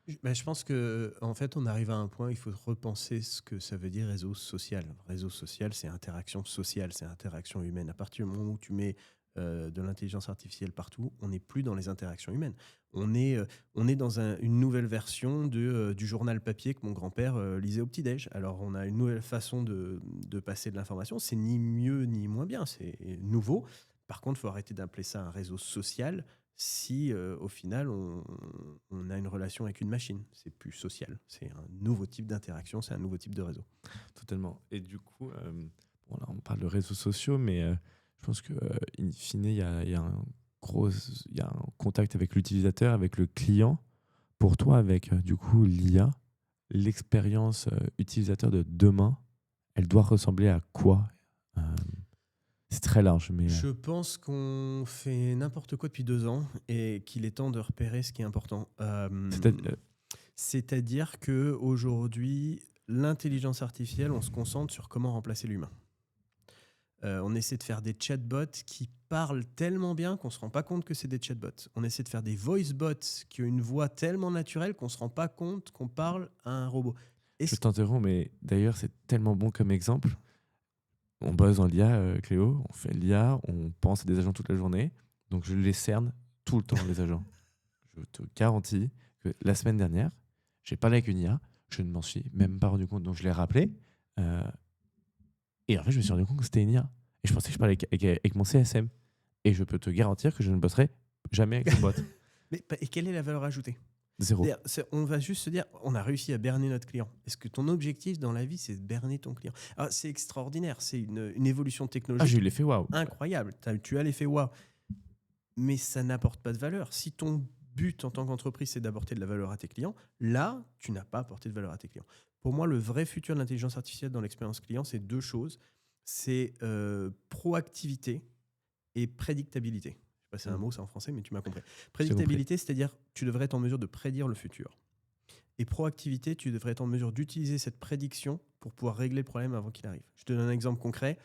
Je pense que en fait, on arrive à un point où il faut repenser ce que ça veut dire réseau social. Réseau social, c'est interaction sociale, c'est interaction humaine. À partir du moment où tu mets de l'intelligence artificielle partout, on n'est plus dans les interactions humaines. On est dans une nouvelle version du journal papier que mon grand-père lisait au petit-déj. Alors, on a une nouvelle façon de passer de l'information. C'est ni mieux ni moins bien, c'est nouveau. Par contre, il faut arrêter d'appeler ça un réseau social si au final on a une relation avec une machine. C'est plus social, c'est un nouveau type d'interaction, c'est un nouveau type de réseau. Totalement. Et du coup, bon, là, on parle de réseaux sociaux, mais je pense que in fine, il y a un contact avec l'utilisateur, avec le client. Pour toi, avec du coup l'IA, l'expérience utilisateur de demain, elle doit ressembler à quoi? Euh, c'est très large, mais Je pense qu'on fait n'importe quoi depuis 2 ans et qu'il est temps de repérer ce qui est important. C'est-à-dire qu'aujourd'hui, l'intelligence artificielle, on se concentre sur comment remplacer l'humain. On essaie de faire des chatbots qui parlent tellement bien qu'on ne se rend pas compte que c'est des chatbots. On essaie de faire des voice bots qui ont une voix tellement naturelle qu'on ne se rend pas compte qu'on parle à un robot. je t'interromps, mais d'ailleurs, c'est tellement bon comme exemple. On bosse dans l'IA, Cléo, on fait l'IA, on pense à des agents toute la journée, donc je les cerne tout le temps, les agents. Je te garantis que la semaine dernière, j'ai parlé avec une IA, je ne m'en suis même pas rendu compte, donc je l'ai rappelé. Et en fait, je me suis rendu compte que c'était une IA. Et je pensais que je parlais avec mon CSM. Et je peux te garantir que je ne bosserai jamais avec cette boîte. Et quelle est la valeur ajoutée? Zéro. On va juste se dire, on a réussi à berner notre client. Est-ce que ton objectif dans la vie, c'est de berner ton client? Alors, c'est extraordinaire, c'est une évolution Ah, technologique j'ai eu l'effet waouh. incroyable. Tu as l'effet waouh, mais ça n'apporte pas de valeur. Si ton but en tant qu'entreprise, c'est d'apporter de la valeur à tes clients, là, tu n'as pas apporté de valeur à tes clients. Pour moi, le vrai futur de l'intelligence artificielle dans l'expérience client, c'est 2 choses. C'est proactivité et prédictabilité. Je sais pas si c'est un mot, c'est en français, mais tu m'as compris. Prédictabilité, c'est-à-dire tu devrais être en mesure de prédire le futur. Et proactivité, tu devrais être en mesure d'utiliser cette prédiction pour pouvoir régler le problème avant qu'il arrive. Je te donne un exemple concret.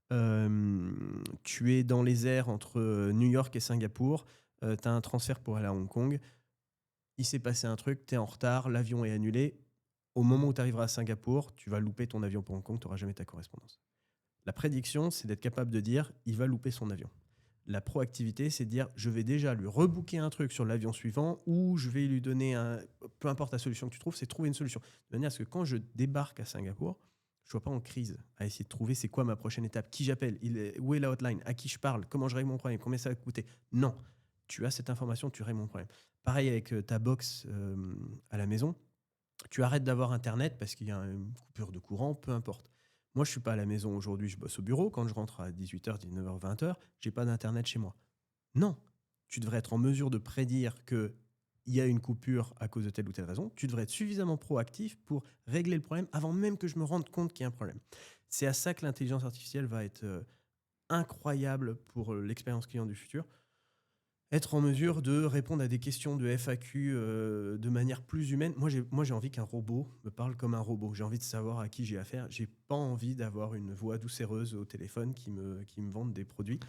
Tu es dans les airs entre New York et Singapour, tu as un transfert pour aller à Hong Kong, il s'est passé un truc, tu es en retard, l'avion est annulé. Au moment où tu arriveras à Singapour, tu vas louper ton avion pour Hong Kong, tu n'auras jamais ta correspondance. La prédiction, c'est d'être capable de dire il va louper son avion. La proactivité, c'est de dire je vais déjà lui rebooker un truc sur l'avion suivant ou je vais lui donner un. Peu importe la solution que tu trouves, c'est trouver une solution. De manière à ce que quand je débarque à Singapour, je ne sois pas en crise à essayer de trouver c'est quoi ma prochaine étape, qui j'appelle, où est la hotline, à qui je parle, comment je règle mon problème, combien ça va coûter. Non, tu as cette information, tu règles mon problème. Pareil avec ta box à la maison, tu arrêtes d'avoir Internet parce qu'il y a une coupure de courant, peu importe. Moi, je ne suis pas à la maison aujourd'hui, je bosse au bureau. Quand je rentre à 18h, 19h, 20h, je n'ai pas d'Internet chez moi. Non, tu devrais être en mesure de prédire qu'il y a une coupure à cause de telle ou telle raison. Tu devrais être suffisamment proactif pour régler le problème avant même que je me rende compte qu'il y a un problème. C'est à ça que l'intelligence artificielle va être incroyable pour l'expérience client du futur. Être en mesure de répondre à des questions de FAQ de manière plus humaine. Moi, j'ai envie qu'un robot me parle comme un robot. J'ai envie de savoir à qui j'ai affaire. J'ai pas envie d'avoir une voix doucereuse au téléphone qui me vende des produits.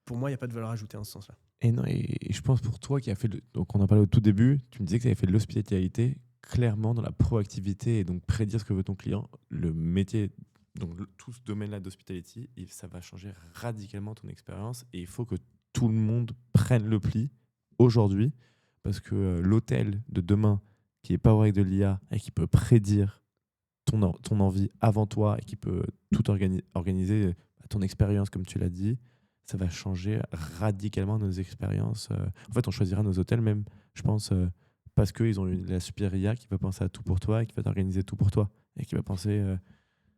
Pour moi, il n'y a pas de valeur ajoutée en ce sens-là. Et non, et je pense pour toi qui a fait, donc on en parlait au tout début, tu me disais que tu avais fait de l'hospitalité, clairement dans la proactivité et donc prédire ce que veut ton client, le métier, donc tout ce domaine-là d'hospitality, ça va changer radicalement ton expérience et il faut que tout le monde prenne le pli aujourd'hui parce que l'hôtel de demain qui est powered avec de l'IA et qui peut prédire ton envie avant toi et qui peut tout organiser ton expérience comme tu l'as dit, ça va changer radicalement nos expériences. En fait, on choisira nos hôtels même, je pense, parce qu'ils ont la super IA qui va penser à tout pour toi et qui va t'organiser tout pour toi et qui va penser...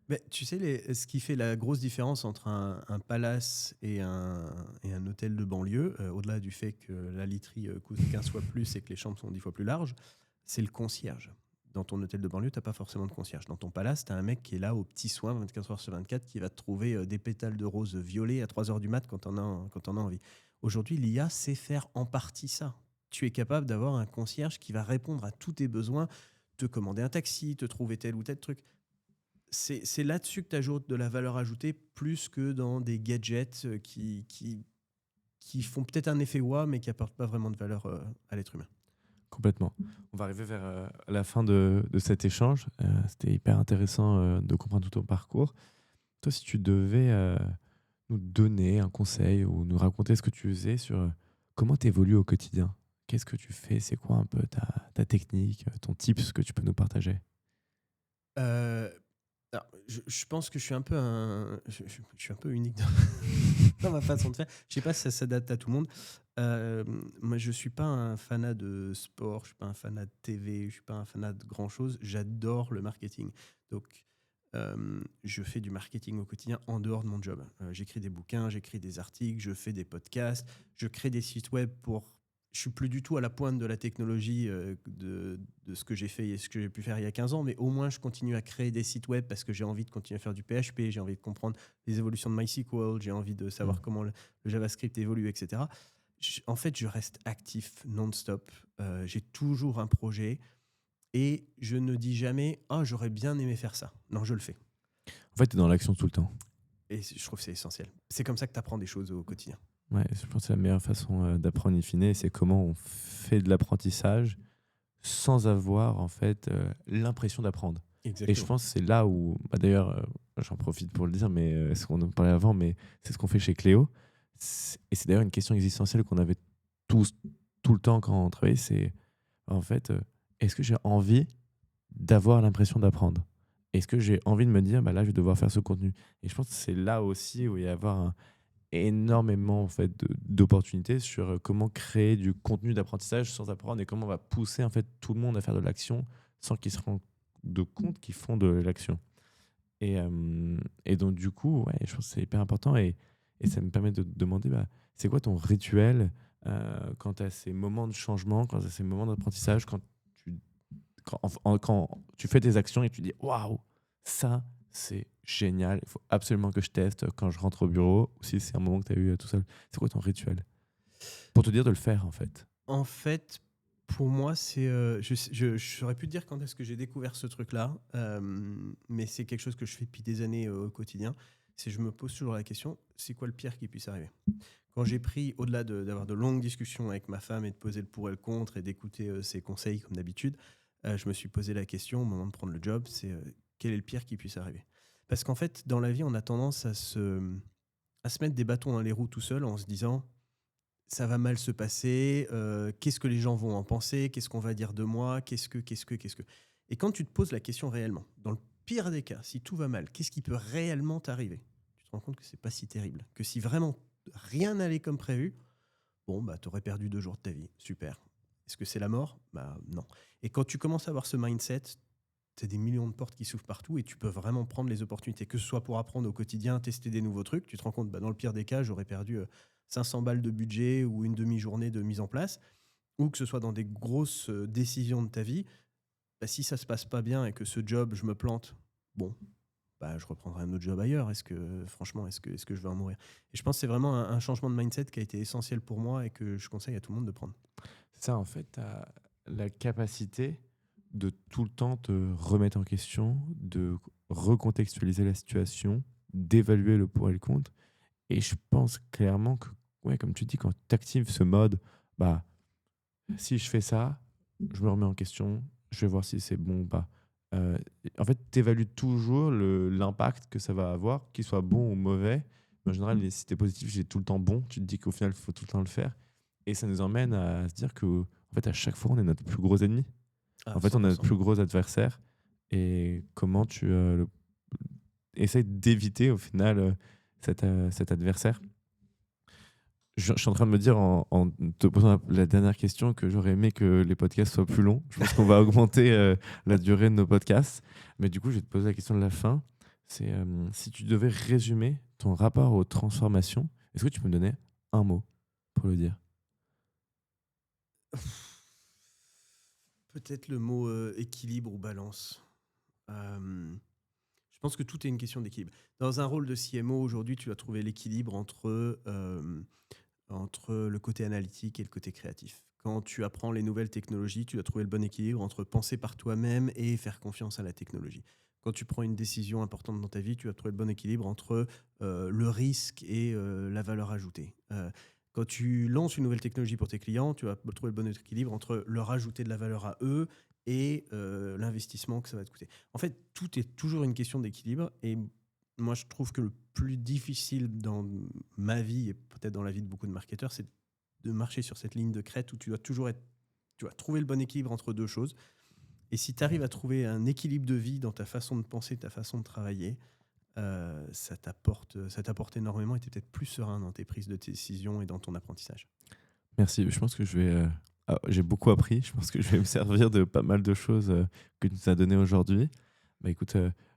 Mais tu sais, ce qui fait la grosse différence entre un palace et un hôtel de banlieue, au-delà du fait que la literie coûte 15 fois plus et que les chambres sont 10 fois plus larges, c'est le concierge. Dans ton hôtel de banlieue, tu n'as pas forcément de concierge. Dans ton palace, tu as un mec qui est là aux petits soins 24 heures sur 24 qui va te trouver des pétales de rose violets à 3 heures du mat quand on a envie. Aujourd'hui, l'IA sait faire en partie ça. Tu es capable d'avoir un concierge qui va répondre à tous tes besoins, te commander un taxi, te trouver tel ou tel truc. C'est là-dessus que tu ajoutes de la valeur ajoutée plus que dans des gadgets qui font peut-être un effet wow, mais qui n'apportent pas vraiment de valeur à l'être humain. Complètement. On va arriver vers la fin de cet échange. C'était hyper intéressant de comprendre tout ton parcours. Toi, si tu devais nous donner un conseil ou nous raconter ce que tu faisais sur comment tu évolues au quotidien, qu'est-ce que tu fais, c'est quoi un peu ta technique, ton tips que tu peux nous partager? Euh, alors, je pense que je suis un peu je suis un peu unique dans ma façon de faire. Je sais pas si ça s'adapte à tout le monde. Moi, je suis pas un fanat de sport, je suis pas un fanat de TV, je suis pas un fanat de grand chose. J'adore le marketing. Donc, je fais du marketing au quotidien en dehors de mon job. J'écris des bouquins, j'écris des articles, je fais des podcasts, je crée des sites web pour. Je suis plus du tout à la pointe de la technologie de ce que j'ai fait et ce que j'ai pu faire il y a 15 ans, mais au moins je continue à créer des sites web parce que j'ai envie de continuer à faire du PHP, j'ai envie de comprendre les évolutions de MySQL, j'ai envie de savoir comment le JavaScript évolue, etc. En fait, je reste actif non-stop. J'ai toujours un projet et je ne dis jamais « Ah, j'aurais bien aimé faire ça ». Non, je le fais. En fait, tu es dans l'action tout le temps. Et je trouve que c'est essentiel. C'est comme ça que tu apprends des choses au quotidien. Ouais, je pense que c'est la meilleure façon d'apprendre in fine, c'est comment on fait de l'apprentissage sans avoir en fait l'impression d'apprendre. Exactement. Et je pense que c'est là où, d'ailleurs, j'en profite pour le dire, mais ce qu'on en parlait avant, mais c'est ce qu'on fait chez Cléo. Et c'est d'ailleurs une question existentielle qu'on avait tous tout le temps quand on travaillait, c'est en fait, est-ce que j'ai envie d'avoir l'impression d'apprendre? Est-ce que j'ai envie de me dire, bah là, je vais devoir faire ce contenu? Et je pense que c'est là aussi où il y a à avoir énormément en fait, d'opportunités sur comment créer du contenu d'apprentissage sans apprendre et comment on va pousser en fait, tout le monde à faire de l'action sans qu'ils se rendent compte qu'ils font de l'action. Et donc, du coup, ouais, je pense que c'est hyper important et ça me permet de te demander, bah, c'est quoi ton rituel quand tu as ces moments de changement, quand tu as ces moments d'apprentissage, quand tu fais tes actions et tu dis waouh, ça c'est génial, il faut absolument que je teste quand je rentre au bureau, ou si c'est un moment que tu as eu tout seul. C'est quoi ton rituel? Pour te dire de le faire en fait. En fait, pour moi, c'est. Je saurais plus te dire quand est-ce que j'ai découvert ce truc-là, mais c'est quelque chose que je fais depuis des années au quotidien. c'est je me pose toujours la question, c'est quoi le pire qui puisse arriver? Quand j'ai pris, au-delà d'avoir de longues discussions avec ma femme et de poser le pour et le contre et d'écouter ses conseils comme d'habitude, je me suis posé la question au moment de prendre le job, c'est quel est le pire qui puisse arriver? Parce qu'en fait, dans la vie, on a tendance à se mettre des bâtons dans les roues tout seul en se disant ça va mal se passer, qu'est-ce que les gens vont en penser, qu'est-ce qu'on va dire de moi, qu'est-ce que. Et quand tu te poses la question réellement, dans le pire des cas, si tout va mal, qu'est-ce qui peut réellement t'arriver? Tu te rends compte que c'est pas si terrible, que si vraiment rien n'allait comme prévu, bon, bah, tu aurais perdu 2 jours de ta vie, super. Est-ce que c'est la mort? Bah non. Et quand tu commences à avoir ce mindset, tu as des millions de portes qui s'ouvrent partout et tu peux vraiment prendre les opportunités, que ce soit pour apprendre au quotidien, tester des nouveaux trucs. Tu te rends compte, bah, dans le pire des cas, j'aurais perdu 500 balles de budget ou une demi-journée de mise en place, ou que ce soit dans des grosses décisions de ta vie. Bah, si ça se passe pas bien et que ce job, je me plante, bon, bah, je reprendrai un autre job ailleurs. Franchement, est-ce que je vais en mourir? Et je pense que c'est vraiment un changement de mindset qui a été essentiel pour moi et que je conseille à tout le monde de prendre. C'est ça, en fait, tu as la capacité de tout le temps te remettre en question, de recontextualiser la situation, d'évaluer le pour et le contre. Et je pense clairement que, ouais, comme tu dis, quand tu actives ce mode, bah, si je fais ça, je me remets en question, je vais voir si c'est bon ou pas. Euh, En fait, tu évalues toujours l'impact que ça va avoir, qu'il soit bon ou mauvais. Mais en général, si tu es positif, c'est tout le temps bon. Tu te dis qu'au final, il faut tout le temps le faire. Et ça nous emmène à se dire que, en fait, à chaque fois, on est notre plus gros ennemi. Ah, En fait, on a notre 100%. plus gros adversaire. Et comment tu essayes d'éviter, au final, cet adversaire. Je suis en train de me dire en te posant la dernière question que j'aurais aimé que les podcasts soient plus longs. Je pense qu'on va augmenter la durée de nos podcasts. Mais du coup, je vais te poser la question de la fin. C'est si tu devais résumer ton rapport aux transformations, est-ce que tu peux me donner un mot pour le dire? Peut-être le mot équilibre ou balance. Euh, je pense que tout est une question d'équilibre. Dans un rôle de CMO, aujourd'hui, tu vas trouver l'équilibre entre le côté analytique et le côté créatif. Quand tu apprends les nouvelles technologies, tu dois trouver le bon équilibre entre penser par toi-même et faire confiance à la technologie. Quand tu prends une décision importante dans ta vie, tu vas trouver le bon équilibre entre le risque et la valeur ajoutée. Quand tu lances une nouvelle technologie pour tes clients, tu vas trouver le bon équilibre entre leur ajouter de la valeur à eux et l'investissement que ça va te coûter. En fait, tout est toujours une question d'équilibre et moi, je trouve que le plus difficile dans ma vie et peut-être dans la vie de beaucoup de marketeurs, c'est de marcher sur cette ligne de crête où tu dois toujours tu dois trouver le bon équilibre entre deux choses. Et si tu arrives à trouver un équilibre de vie dans ta façon de penser, ta façon de travailler, ça t'apporte énormément et tu es peut-être plus serein dans tes prises de décision et dans ton apprentissage. Merci. Je pense que j'ai beaucoup appris. Je pense que je vais me servir de pas mal de choses que tu nous as données aujourd'hui. Bah, écoute,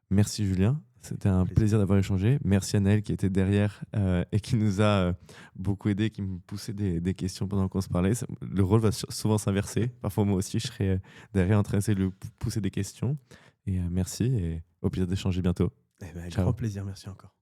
merci Julien. C'était un plaisir d'avoir échangé. Merci Anaël qui était derrière et qui nous a beaucoup aidé, qui me poussait des questions pendant qu'on se parlait. Le rôle va souvent s'inverser. Parfois, moi aussi, je serai derrière en train d'essayer de lui pousser des questions. Et merci et au plaisir d'échanger bientôt. Eh ben, avec Ciao. grand plaisir, merci encore.